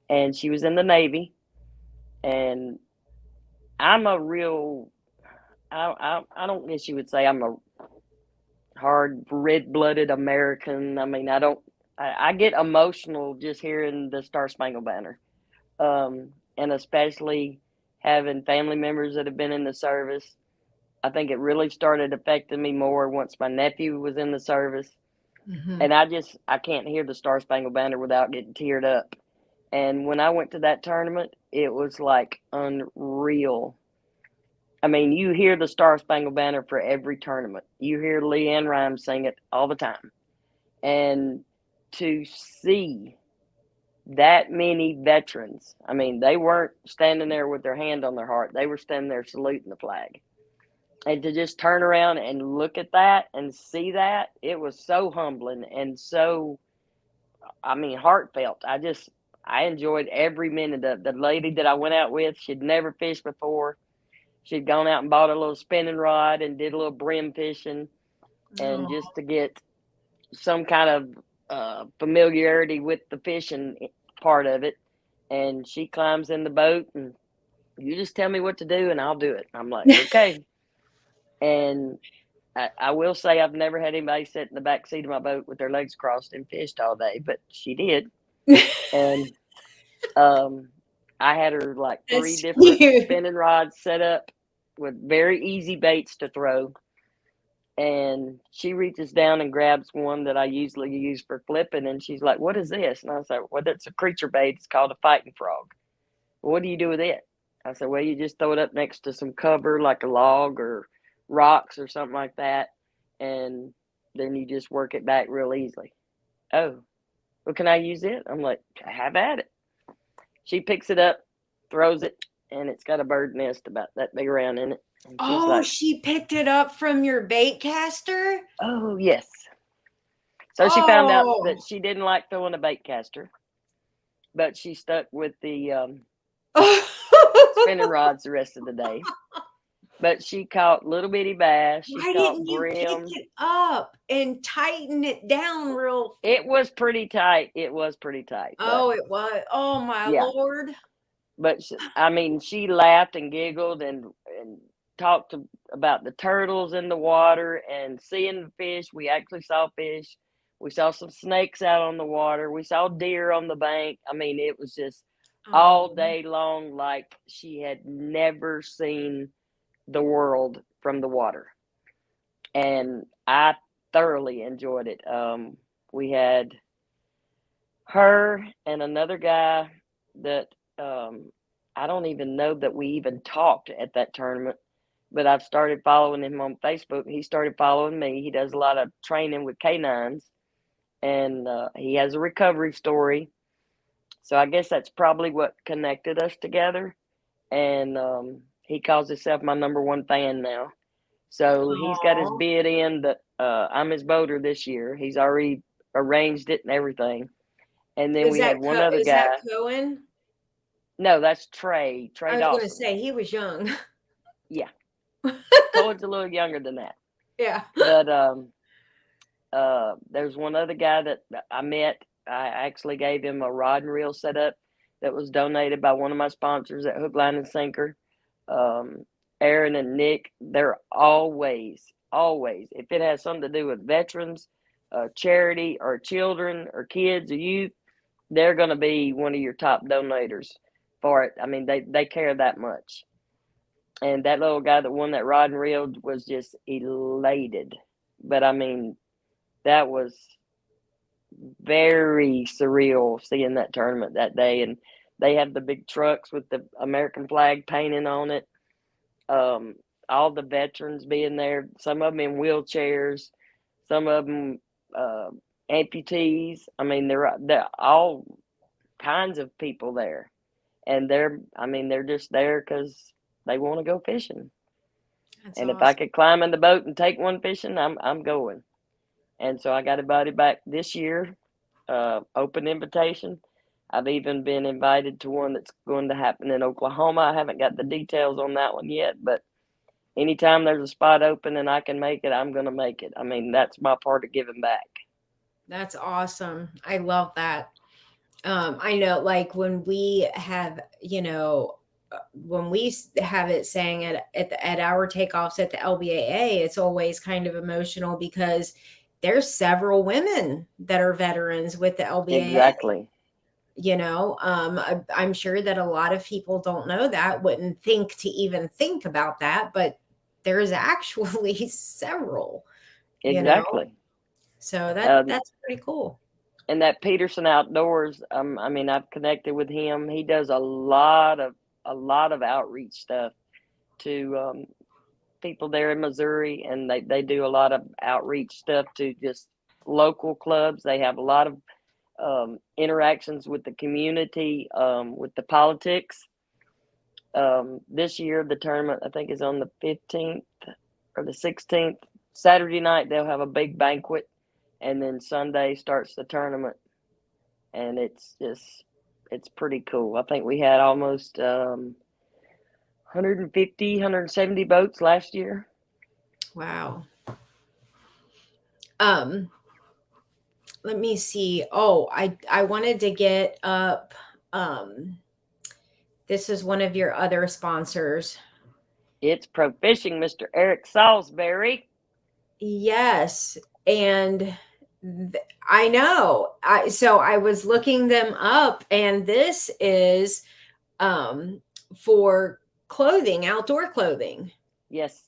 and she was in the Navy. And I'm a real, I don't guess you would say I'm a hard red-blooded American. I mean, I get emotional just hearing the Star Spangled Banner, and especially having family members that have been in the service. I think it really started affecting me more once my nephew was in the service. Mm-hmm. And I can't hear the Star Spangled Banner without getting teared up. And when I went to that tournament, it was like unreal. I mean, you hear the Star Spangled Banner for every tournament. You hear Leanne Rimes sing it all the time. And to see that many veterans, I mean, they weren't standing there with their hand on their heart. They were standing there saluting the flag. And to just turn around and look at that and see that, it was so humbling and so, I mean, heartfelt. I enjoyed every minute of the lady that I went out with. She'd never fished before. She'd gone out and bought a little spinning rod and did a little brim fishing, and Oh, just to get some kind of familiarity with the fishing part of it. And she climbs in the boat, and you just tell me what to do, and I'll do it. I'm like, okay. And I will say I've never had anybody sit in the back seat of my boat with their legs crossed and fished all day, but she did. And I had her like 3 that's different cute. spinning rods set up with very easy baits to throw. And she reaches down and grabs one that I usually use for flipping, and she's like, "What is this?" And I was like, "Well, that's a creature bait. It's called a fighting frog." "Well, what do you do with it?" I said, "Well, you just throw it up next to some cover, like a log or rocks or something like that, and then you just work it back real easily." "Oh, well, can I use it?" I'm like, "Have at it." She picks it up, throws it, and it's got a bird nest about that big around in it. And she's Oh, like, she picked it up from your bait caster? "Oh, yes." So she found out Oh. that she didn't like throwing a bait caster, but she stuck with the spinning rods the rest of the day. But she caught little bitty bass. She Why caught didn't you pick brim. it up and tighten it down real? It was pretty tight. It was pretty tight. But Oh, it was. Oh my yeah, Lord. but I mean, she laughed and giggled and talked about the turtles in the water and seeing the fish. We actually saw fish. We saw some snakes out on the water. We saw deer on the bank. I mean, it was just all Oh, day long like she had never seen the world from the water. And I thoroughly enjoyed it. We had her and another guy that I don't even know that we even talked at that tournament, but I've started following him on Facebook. He started following me. He does a lot of training with canines, and he has a recovery story. So I guess that's probably what connected us together. And he calls himself my number one fan now. So he's got his aw. bid in that I'm his boater this year. He's already arranged it and everything. And then we had one other Is that guy. Cohen? No, that's Trey. Trey I was gonna Dawson. say he was young. Yeah, Cohen's a little younger than that. Yeah. But there's one other guy that I met. I actually gave him a rod and reel setup that was donated by one of my sponsors at Hook, Line, and Sinker. Um, Aaron and Nick, they're always, if it has something to do with veterans, charity, or children, or kids, or youth, they're going to be one of your top donators for it. I mean, they care that much. And that little guy that won that rod and reel was just elated. But I mean, that was very surreal seeing that tournament that day. And they had the big trucks with the American flag painted on it. Um, all the veterans being there, some of them in wheelchairs, some of them uh, amputees. I mean, they're all kinds of people there, and they're just there because they want to go fishing. That's And if I awesome. could climb in the boat and take one fishing, I'm going. And so I got invited back this year, open invitation. I've even been invited to one that's going to happen in Oklahoma. I haven't got the details on that one yet, but anytime there's a spot open and I can make it, I'm going to make it. I mean, that's my part of giving back. That's awesome. I love that. I know, like when we have, when we have it saying at our takeoffs at the LBAA, it's always kind of emotional because there's several women that are veterans with the LBAA. Exactly. I'm sure that a lot of people don't know that, wouldn't think to even think about that, but there's actually several, you know. Exactly. So Um, that's pretty cool. and that Peterson Outdoors, I mean, I've connected with him. He does a lot of outreach stuff to people there in Missouri, and they do a lot of outreach stuff to just local clubs. They have a lot of interactions with the community, with the politics. This year, the tournament, I think, is on the 15th or the 16th. Saturday night, they'll have a big banquet, and then Sunday starts the tournament. And it's pretty cool. I think we had almost 150, 170 boats last year. Wow. Let me see. Oh, I wanted to get up. This is one of your other sponsors. It's Pro Fishing, Mr. Eric Salisbury. Yes, and I know. So I was looking them up, and this is for clothing, outdoor clothing. Yes.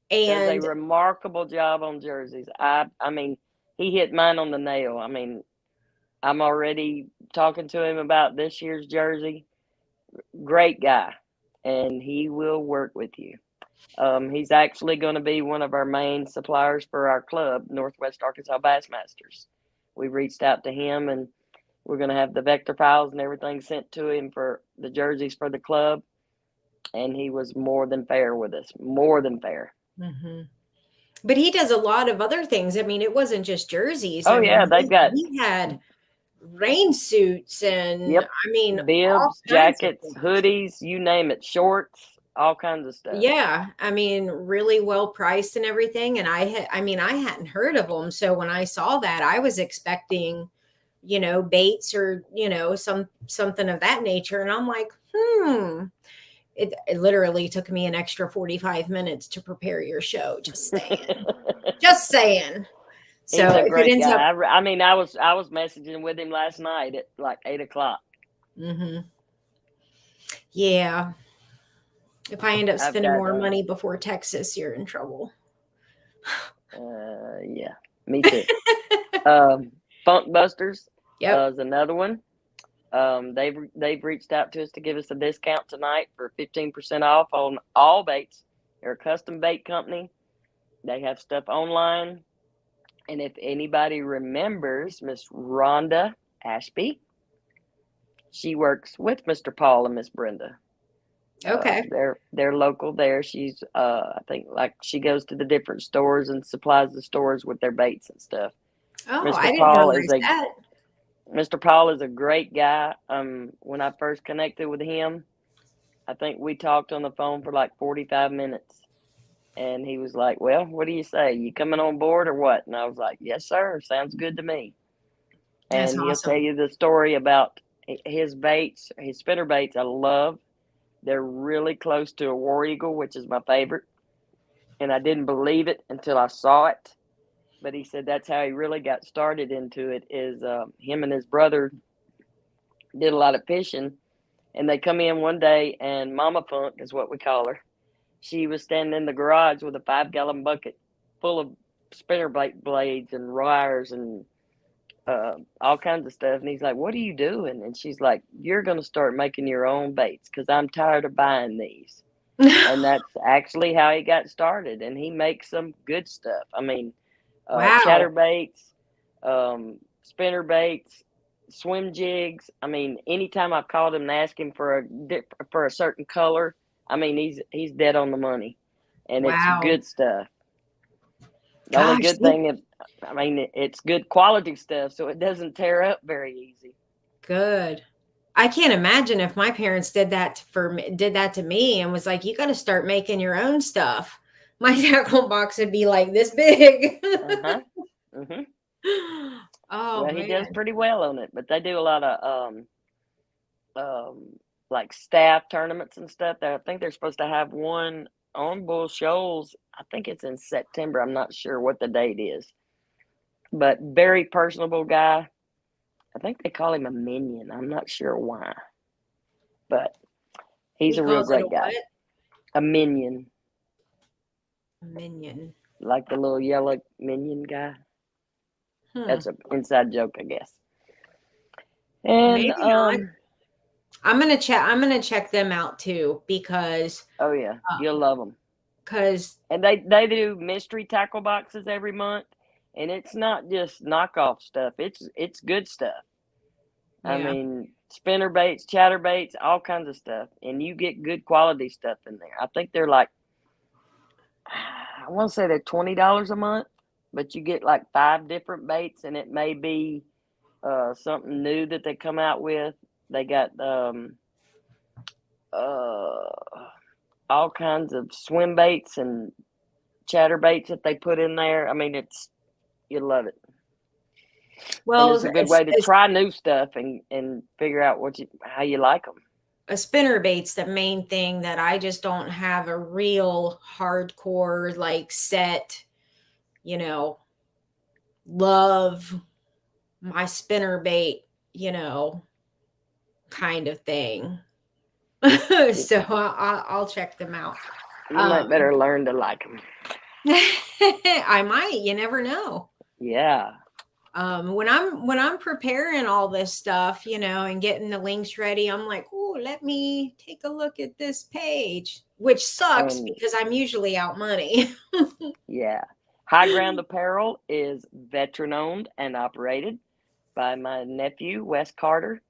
And does a remarkable job on jerseys. I mean, he hit mine on the nail. I mean, I'm already talking to him about this year's jersey. Great guy, and he will work with you. He's actually going to be one of our main suppliers for our club, Northwest Arkansas Bassmasters. We reached out to him, and we're going to have the vector files and everything sent to him for the jerseys for the club. And he was more than fair with us, more than fair. Mm-hmm. But he does a lot of other things. I mean, it wasn't just jerseys. Oh, yeah, they've got. He had rain suits and, yep, I mean, bibs, jackets, hoodies, you name it, shorts, all kinds of stuff. Yeah, I mean, really well priced and everything. And I hadn't heard of them. So when I saw that, I was expecting, baits or, something of that nature. And I'm like, It literally took me an extra 45 minutes to prepare your show. Just saying. Just saying. So he's a great guy. I mean, I was messaging with him last night at like 8:00. Mm-hmm. Yeah. If I end up spending more money before Texas, you're in trouble. Yeah, me too. Funk Busters is another one. They've reached out to us to give us a discount tonight for 15% off on all baits. They're a custom bait company. They have stuff online. And if anybody remembers Miss Rhonda Ashby, she works with Mr. Paul and Miss Brenda. Okay. They're local there. She's I think like she goes to the different stores and supplies the stores with their baits and stuff. Oh, I didn't realize that. Mr. Paul is a great guy. When I first connected with him, I think we talked on the phone for like 45 minutes. And he was like, well, what do you say? You coming on board or what? And I was like, yes, sir. Sounds good to me. That's and awesome. He'll tell you the story about his baits, his spinner baits I love. They're really close to a war eagle, which is my favorite. And I didn't believe it until I saw it. But he said that's how he really got started into it is him and his brother did a lot of fishing. And they come in one day, and Mama Funk is what we call her. She was standing in the garage with a 5-gallon bucket full of spinner bait blades and wires and all kinds of stuff. And he's like, what are you doing? And she's like, you're going to start making your own baits because I'm tired of buying these. And that's actually how he got started. And he makes some good stuff. I mean, wow. Chatter baits, spinner baits, swim jigs. I mean, anytime I've called him and asked him for a certain color, I mean, he's dead on the money, and it's good stuff. The only good thing is, I mean, it's good quality stuff, so it doesn't tear up very easy. Good. I can't imagine if my parents did that to me and was like, you got to start making your own stuff. My tackle box would be like this big. Uh-huh. Mm-hmm. Oh, well, man. He does pretty well on it, but they do a lot of like staff tournaments and stuff. I think they're supposed to have one on Bull Shoals. I think it's in September. I'm not sure what the date is, but very personable guy. I think they call him a minion. I'm not sure why, but he's a real great guy. What? A minion. A minion. Like the little yellow minion guy. That's an inside joke, I guess. And Maybe not. I'm gonna check them out too, because oh yeah, you'll love them. And they do mystery tackle boxes every month, and it's not just knockoff stuff. It's good stuff. Yeah. I mean, spinner baits, chatter baits, all kinds of stuff, and you get good quality stuff in there. I think they're like, I want to say they're $20 a month, but you get like 5 different baits, and it may be something new that they come out with. They got all kinds of swim baits and chatter baits that they put in there. I mean, you'll love it. Well, it's a good way to try new stuff and figure out how you like them. A spinner bait's the main thing that I just don't have a real hardcore, like, set, love my spinner bait, kind of thing. So I'll check them out. You might better learn to like them. I might. You never know. Yeah. When I'm preparing all this stuff, and getting the links ready, I'm like, oh, let me take a look at this page, which sucks because I'm usually out money. Yeah. High Ground Apparel is veteran owned and operated by my nephew, Wes Carter.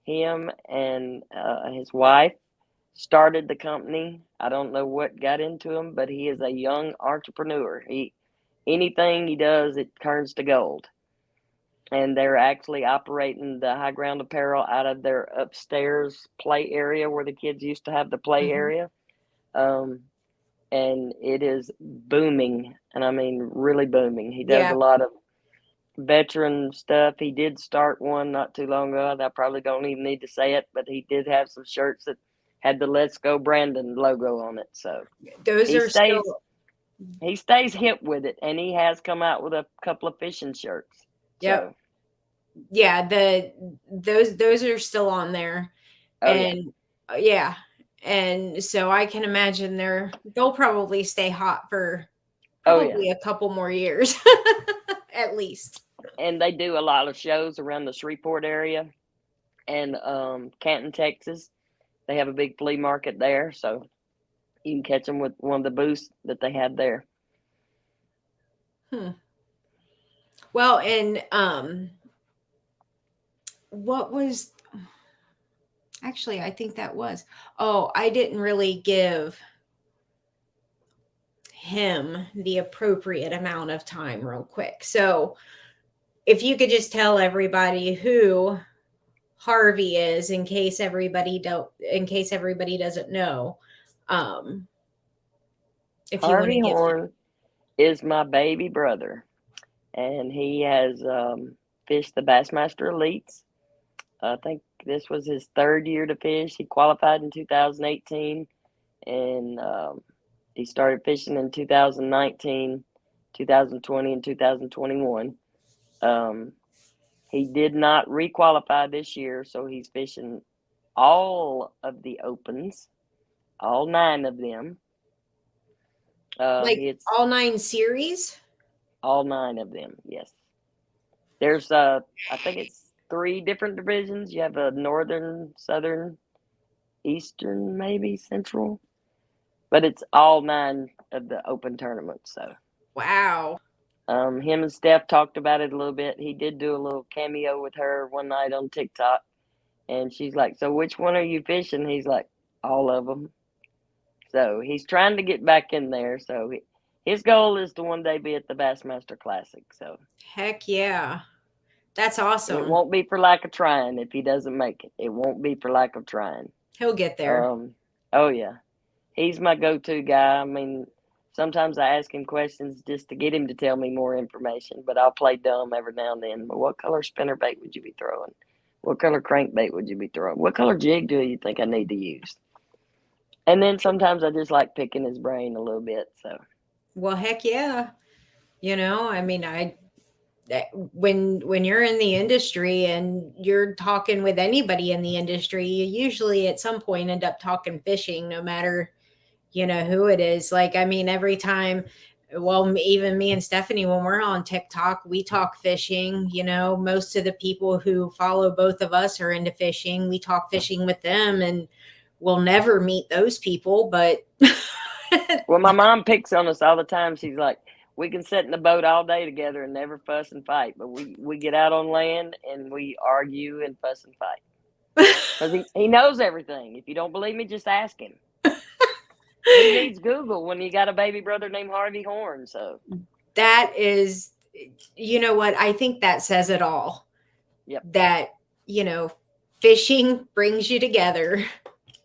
Him and his wife started the company. I don't know what got into him, but he is a young entrepreneur. Anything he does, it turns to gold. And they're actually operating the High Ground Apparel out of their upstairs play area where the kids used to have the play area. And it is booming. And I mean, really booming. He does a lot of veteran stuff. He did start one not too long ago. I probably don't even need to say it, but he did have some shirts that had the Let's Go Brandon logo on it. So he stays hip with it, and he has come out with a couple of fishing shirts. Yep. So. Yeah, those are still on there. Oh, and yeah. And so I can imagine they'll probably stay hot for probably a couple more years at least. And they do a lot of shows around the Shreveport area and Canton, Texas. They have a big flea market there, so you can catch them with one of the booths that they had there. Well, and what was actually, I think that was, I didn't really give him the appropriate amount of time real quick. So if you could just tell everybody who Harvey is, in case everybody doesn't know. If Harvey Horne is my baby brother, and he has fished the Bassmaster Elites. I think this was his 3rd year to fish. He qualified in 2018, and he started fishing in 2019, 2020, and 2021. He did not requalify this year, so he's fishing all of the opens, all 9 of them. It's all 9 series? All 9 of them, yes. There's, I think it's 3 different divisions. You have a northern, southern, eastern, maybe central. But it's all 9 of the open tournaments. So wow. Him and Steph talked about it a little bit. He did do a little cameo with her one night on TikTok. And she's like, so which one are you fishing? He's like, all of them. So he's trying to get back in there. So his goal is to one day be at the Bassmaster Classic. So heck yeah. That's awesome. It won't be for lack of trying if he doesn't make it. It won't be for lack of trying. He'll get there. Oh, yeah. He's my go-to guy. I mean, sometimes I ask him questions just to get him to tell me more information, but I'll play dumb every now and then. But what color spinnerbait would you be throwing? What color crankbait would you be throwing? What color jig do you think I need to use? And then sometimes I just like picking his brain a little bit. So, well, heck yeah. I mean, when you're in the industry and you're talking with anybody in the industry, you usually at some point end up talking fishing, no matter, who it is. Like, I mean, every time Well, even me and Stephanie, when we're on TikTok, we talk fishing. You know, most of the people who follow both of us are into fishing. We talk fishing with them, and we'll never meet those people. But Well, my mom picks on us all the time. She's like, we can sit in the boat all day together and never fuss and fight, but we get out on land and we argue and fuss and fight. Because he knows everything. If you don't believe me, just ask him. He needs Google when you got a baby brother named Harvey Horne. So that is, you know what? I think that says it all. Yep. That, you know, fishing brings you together.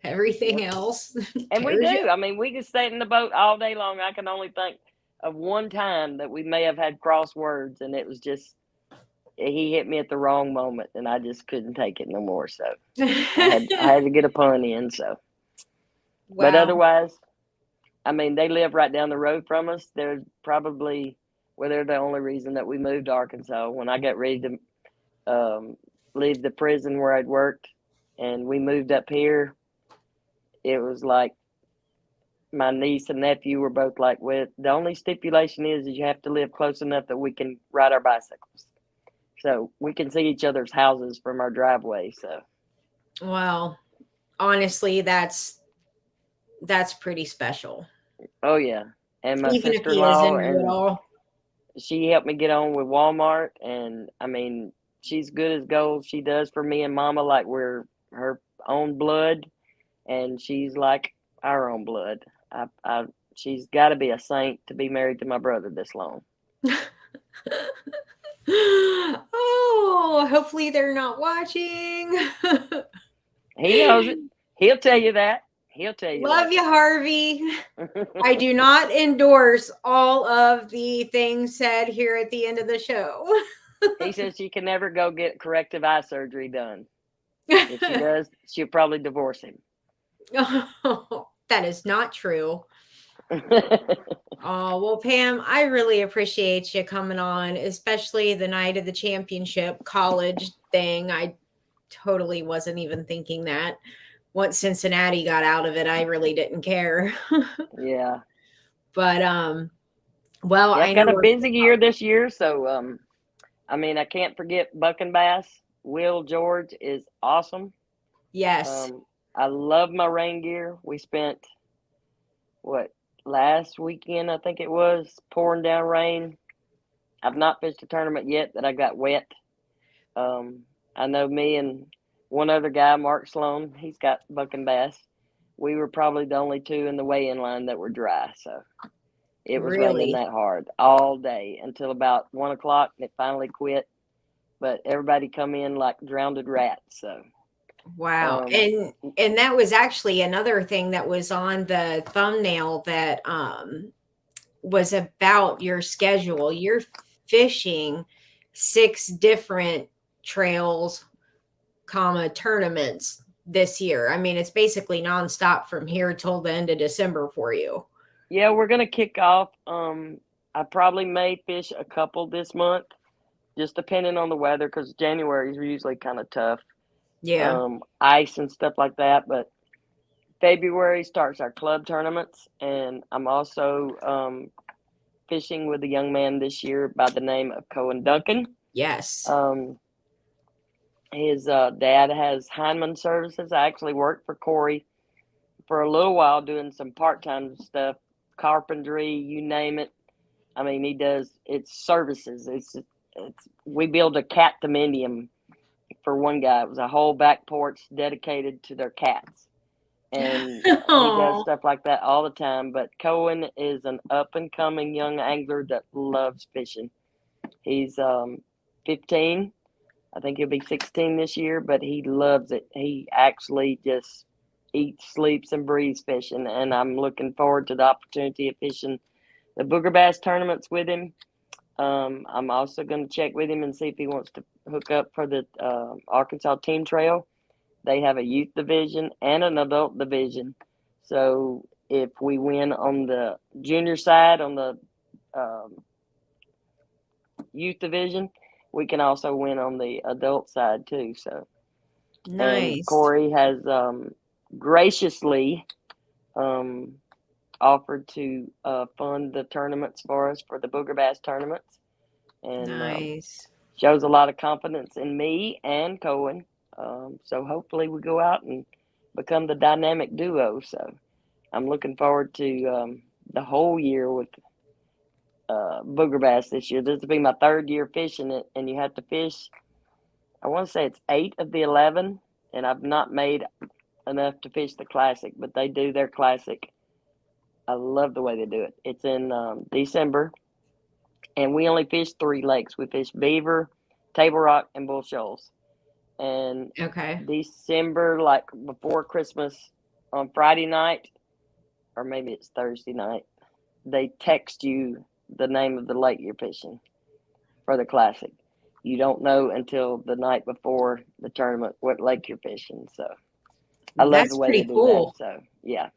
Everything else. And we do. I mean, we can stay in the boat all day long. I can only think of one time that we may have had cross words, and it was just he hit me at the wrong moment, and I just couldn't take it no more. So I had to get a pun in. So, Wow. But otherwise, I mean, they live right down the road from us. They're probably they're the only reason that we moved to Arkansas. When I got ready to leave the prison where I'd worked, and we moved up here, it was like my niece and nephew were both like, well, the only stipulation is you have to live close enough that we can ride our bicycles. So we can see each other's houses from our driveway. So, well, honestly, that's pretty special. Oh yeah, and my Even if he sister-in-law, isn't at all. She helped me get on with Walmart, and I mean, she's good as gold. She does for me and Mama like we're her own blood, and she's like our own blood. She's got to be a saint to be married to my brother this long. Oh, hopefully they're not watching. He knows it. He'll tell you that. He'll tell you Love you, Harvey. I do not endorse all of the things said here at the end of the show. He says she can never go get corrective eye surgery done. If she does, she'll probably divorce him. Oh, that is not true. Oh, well, Pam, I really appreciate you coming on, especially the night of the championship college thing. I totally wasn't even thinking that. Once Cincinnati got out of it, I really didn't care. Yeah. But well, yeah, I know got a busy year this year, so I mean, I can't forget Buck and Bass. Will George is awesome. Yes. I love my rain gear. We spent last weekend, I think it was, pouring down rain. I've not fished a tournament yet that I got wet. I know me and one other guy, Mark Sloan, he's got Buck and Bass. We were probably the only two in the weigh-in line that were dry. So it was raining that hard all day until about 1 o'clock, and it finally quit. But everybody come in like drowned rats. So wow. And that was actually another thing that was on the thumbnail that was about your schedule. You're fishing 6 different trails, tournaments this year. I mean, it's basically nonstop from here till the end of December for you. Yeah, we're gonna kick off. I probably may fish a couple this month, just depending on the weather, because January is usually kind of tough. Yeah. Ice and stuff like that. But February starts our club tournaments, and I'm also fishing with a young man this year by the name of Cohen Duncan. Yes. His dad has Heinemann Services. I actually worked for Corey for a little while doing some part-time stuff, carpentry, you name it. I mean, he does, it's services. We built a cat dominium for one guy. It was a whole back porch dedicated to their cats. And he does stuff like that all the time. But Cohen is an up-and-coming young angler that loves fishing. He's 15. I think he'll be 16 this year, but he loves it. He actually just eats, sleeps, and breathes fishing, and I'm looking forward to the opportunity of fishing the booger bass tournaments with him. I'm also going to check with him and see if he wants to hook up for the Arkansas Team Trail. They have a youth division and an adult division. So if we win on the junior side, on the youth division, we can also win on the adult side too. So nice. And Corey has graciously offered to fund the tournaments for us for the booger bass tournaments, and Nice. shows a lot of confidence in me and Cohen. So hopefully we go out and become the dynamic duo. So I'm looking forward to the whole year with booger bass this year. This will be my third year fishing it, and you have to fish. I want to say it's 8 of the 11, and I've not made enough to fish the classic, but they do their classic. I love the way they do it. It's in December, and we only fish 3 lakes. We fish Beaver, Table Rock, and Bull Shoals. And Okay. December, like before Christmas, on Friday night, or maybe it's Thursday night, they text you the name of the lake you're fishing for the classic. You don't know until the night before the tournament what lake you're fishing. So I love the That's way they pretty do cool. that. So yeah,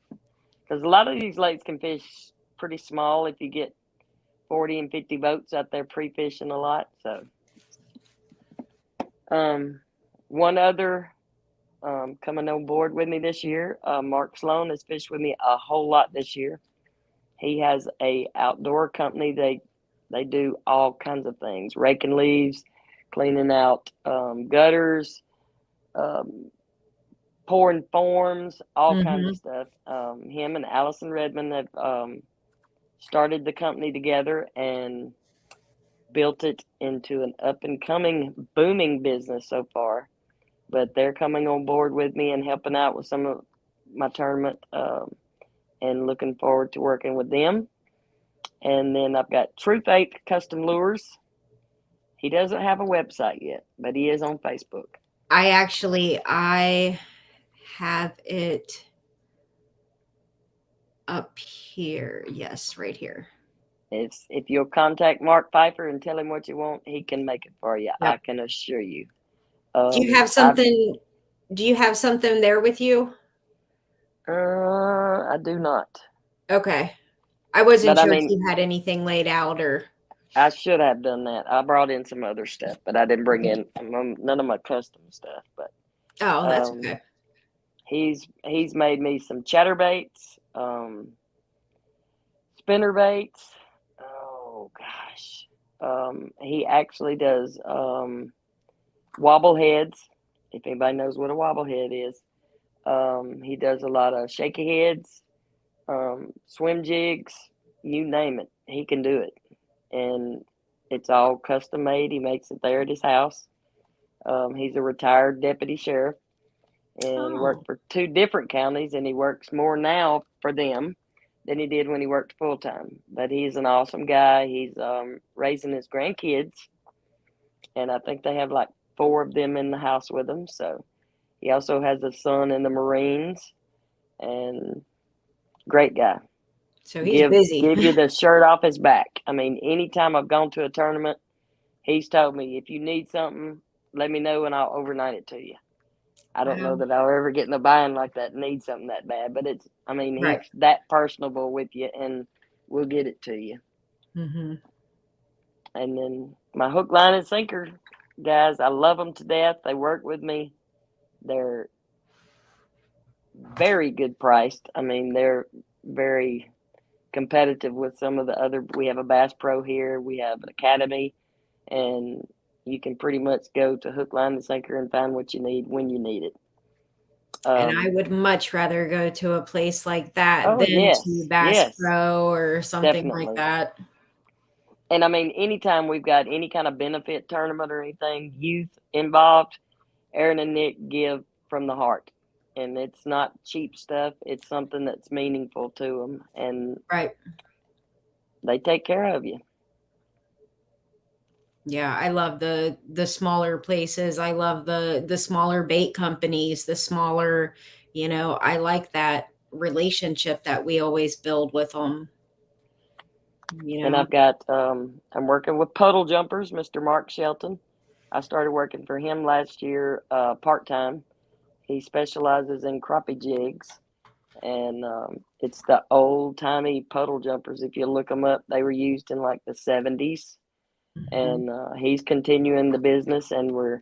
because a lot of these lakes can fish pretty small if you get 40 and 50 boats out there pre-fishing a lot. So one other coming on board with me this year, Mark Sloan has fished with me a whole lot this year. He has a outdoor company. They do all kinds of things, raking leaves, cleaning out gutters, pouring forms, all kinds of stuff. Him and Allison Redmond have started the company together and built it into an up-and-coming, booming business so far. But they're coming on board with me and helping out with some of my tournament, and looking forward to working with them. And then I've got Truth 8 Custom Lures. He doesn't have a website yet, but he is on Facebook. I have it up here. Yes, right here. If you'll contact Mark Pfeiffer and tell him what you want, he can make it for you. Yep. I can assure you. Do you have something? Do you have something there with you? I do not. Okay. I wasn't But sure I if mean, you had anything laid out or. I should have done that. I brought in some other stuff, but I didn't bring in none of my custom stuff. But Oh, that's okay. he's made me some chatterbaits, spinner baits. Oh gosh, he actually does wobble heads. If anybody knows what a wobble head is, he does a lot of shaky heads, swim jigs, you name it, he can do it, and it's all custom made. He makes it there at his house. He's a retired deputy sheriff and worked for 2 different counties, and he works more now for them than he did when he worked full time. But he's an awesome guy. He's raising his grandkids, and I think they have like 4 of them in the house with him. So he also has a son in the Marines, and great guy. So he's busy. Give you the shirt off his back. I mean, anytime I've gone to a tournament, he's told me, if you need something, let me know and I'll overnight it to you. I don't know that I'll ever get in a bind like that and need something that bad, but he's that personable with you, and we'll get it to you. Mm-hmm. And then my hook, line, and sinker guys, I love them to death. They work with me. They're very good priced. I mean, they're very competitive with some of the other. We have a Bass Pro here. We have an academy, and you can pretty much go to hook, line, and sinker and find what you need when you need it. And I would much rather go to a place like that than to Bass yes, Pro or something definitely. like that. And I mean, anytime we've got any kind of benefit tournament or anything, youth involved, Aaron and Nick give from the heart. And it's not cheap stuff. It's something that's meaningful to them. And they take care of you. Yeah, I love the smaller places. I love the smaller bait companies, the smaller, I like that relationship that we always build with them. And I've got, I'm working with Puddle Jumpers, Mr. Mark Shelton. I started working for him last year, part-time. He specializes in crappie jigs, and it's the old-timey puddle jumpers. If you look them up, they were used in like the 70s. And he's continuing the business, and we're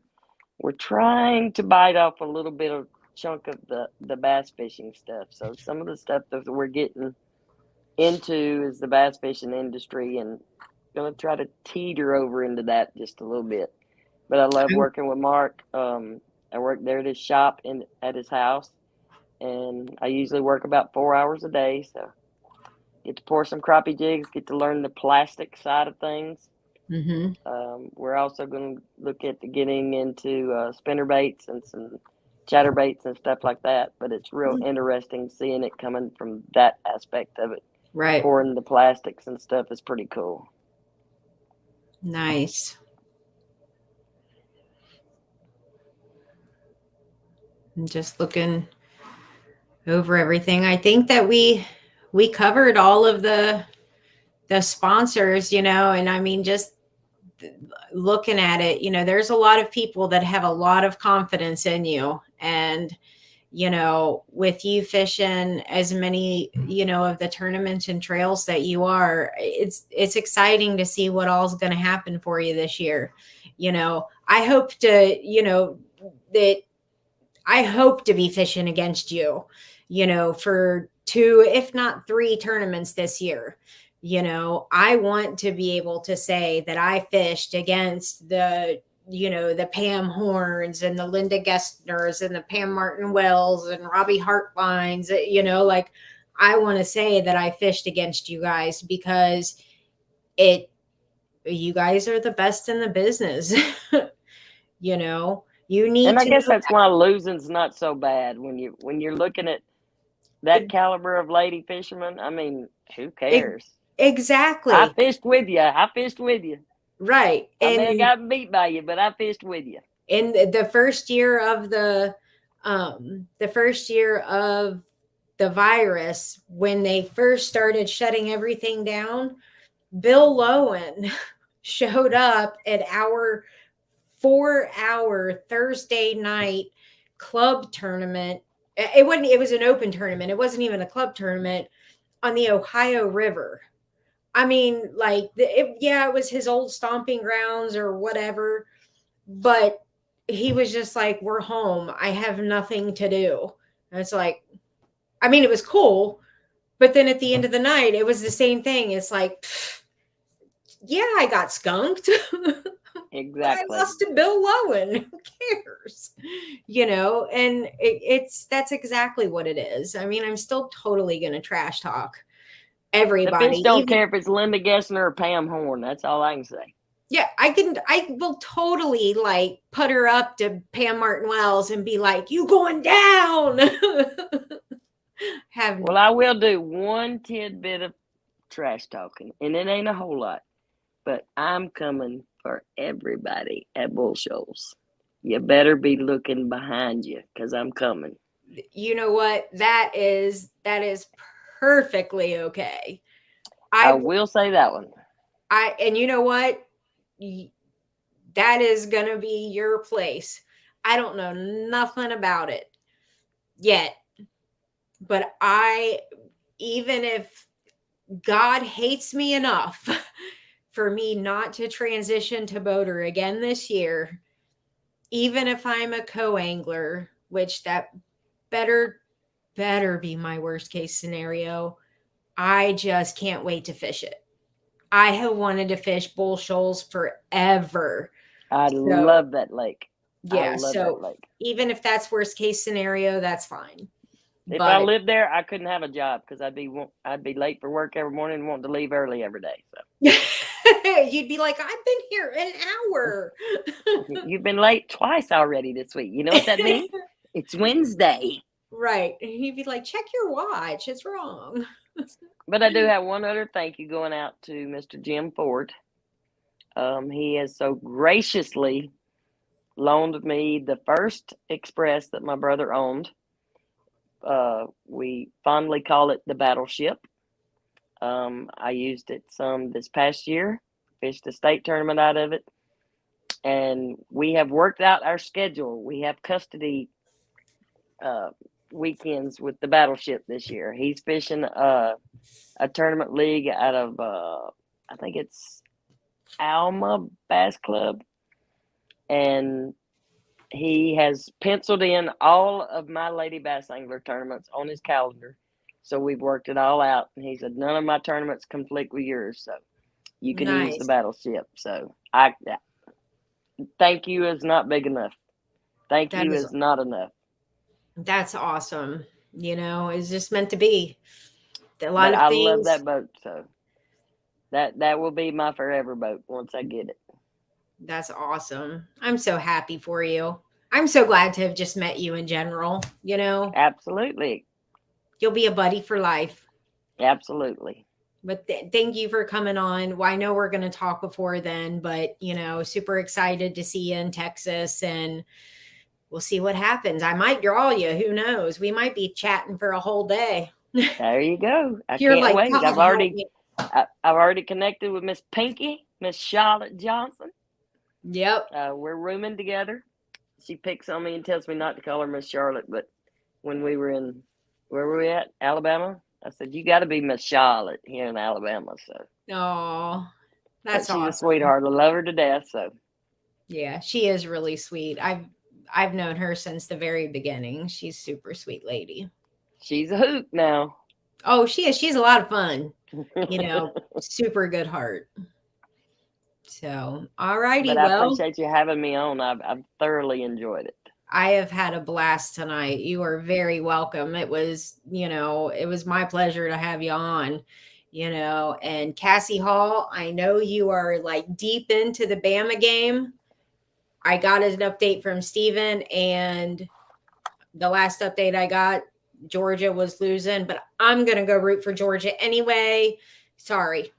trying to bite off a little bit of chunk of the bass fishing stuff. So some of the stuff that we're getting into is the bass fishing industry, and going to try to teeter over into that just a little bit. But I love working with Mark. I work there at his shop at his house, and I usually work about 4 hours a day. So get to pour some crappie jigs, get to learn the plastic side of things. Mm-hmm. We're also going to look at getting into spinner baits and some chatter baits and stuff like that. But it's real interesting seeing it coming from that aspect of it. Right. Pouring the plastics and stuff is pretty cool. Nice. I'm just looking over everything. I think that we covered all of the sponsors, and I mean, just looking at it, there's a lot of people that have a lot of confidence in you, and with you fishing as many, of the tournaments and trails that you are, it's exciting to see what all's going to happen for you this year. I hope to be fishing against you, for 2, if not 3 tournaments this year. I want to be able to say that I fished against the Pam Horns and the Linda Gessners and the Pam Martin Wells and Robbie Hartlines, like I want to say that I fished against you guys, because you guys are the best in the business. You need and I to guess know that's why losing's not so bad when you're looking at that caliber of lady fishermen. I mean, who cares? Exactly. I fished with you. Right. I may have gotten beat by you, but I fished with you. In the first year of the virus, when they first started shutting everything down, Bill Lowen showed up at our 4-hour Thursday night club tournament. It was an open tournament. It wasn't even a club tournament on the Ohio River. I mean, like, it was his old stomping grounds or whatever, but he was just like, we're home. I have nothing to do. And it's like, I mean, it was cool, but then at the end of the night, it was the same thing. It's like, yeah, I got skunked. Exactly. I lost to Bill Lowen. Who cares? And that's exactly what it is. I mean, I'm still totally going to trash talk everybody. The fish don't care if it's Linda Gessner or Pam Horne. That's all I can say. Yeah, I will totally like put her up to Pam Martin Wells and be like, you going down. Well, I will do one tidbit of trash talking, and it ain't a whole lot, but I'm coming for everybody at Bull Shoals. You better be looking behind you, because I'm coming. You know what? That is perfectly okay. I will say that one. And you know what? That is going to be your place. I don't know nothing about it yet, but even if God hates me enough for me not to transition to boater again this year, even if I'm a co-angler, which that better be my worst case scenario, I just can't wait to fish it. I have wanted to fish Bull Shoals forever. I love that lake. Yeah, that lake. Even if that's worst case scenario, that's fine. If I lived there, I couldn't have a job, because I'd be late for work every morning and wanting to leave early every day. So you'd be like, I've been here an hour. You've been late twice already this week. You know what that means? It's Wednesday. Right. He'd be like, check your watch. It's wrong. But I do have one other thank you going out to Mr. Jim Ford. He has so graciously loaned me the first Express that my brother owned. We fondly call it the Battleship. I used it some this past year, fished a state tournament out of it, and we have worked out our schedule. We have custody weekends with the Battleship this year. He's fishing a tournament league out of I think it's Alma Bass Club, and he has penciled in all of my lady bass angler tournaments on his calendar. So we've worked it all out. And he said, none of my tournaments conflict with yours. So you can use the Nice. battleship. So thank you is not big enough. Thank you is not enough. That's awesome. It's just meant to be. A lot But of I things. love that boat. So that will be my forever boat once I get it. That's awesome. I'm so happy for you. I'm so glad to have just met you in general. Absolutely. You'll be a buddy for life. Absolutely. But thank you for coming on. Well, I know we're going to talk before then, but super excited to see you in Texas, and we'll see what happens. I might draw you. Who knows? We might be chatting for a whole day. There you go. I You're can't like, wait. "God, I've help already connected with Miss Pinky, Miss Charlotte Johnson. me." Yep. We're rooming together. She picks on me and tells me not to call her Miss Charlotte, but when we were where were we at? Alabama? I said, you got to be Miss Charlotte here in Alabama. So, Oh, that's she's awesome. a sweetheart. I love her to death. So, yeah, she is really sweet. I've known her since the very beginning. She's a super sweet lady. She's a hoot now. Oh, she is. She's a lot of fun. Super good heart. So, all righty. But I appreciate you having me on. I've thoroughly enjoyed it. I have had a blast tonight. You are very welcome. It was my pleasure to have you on, and Cassie Hall, I know you are like deep into the Bama game. I got an update from Steven, and the last update I got, Georgia was losing, but I'm going to go root for Georgia anyway. Sorry.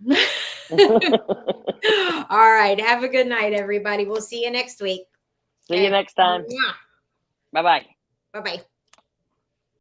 All right. Have a good night, everybody. We'll see you next week. See you next time. Bye-bye. Bye-bye.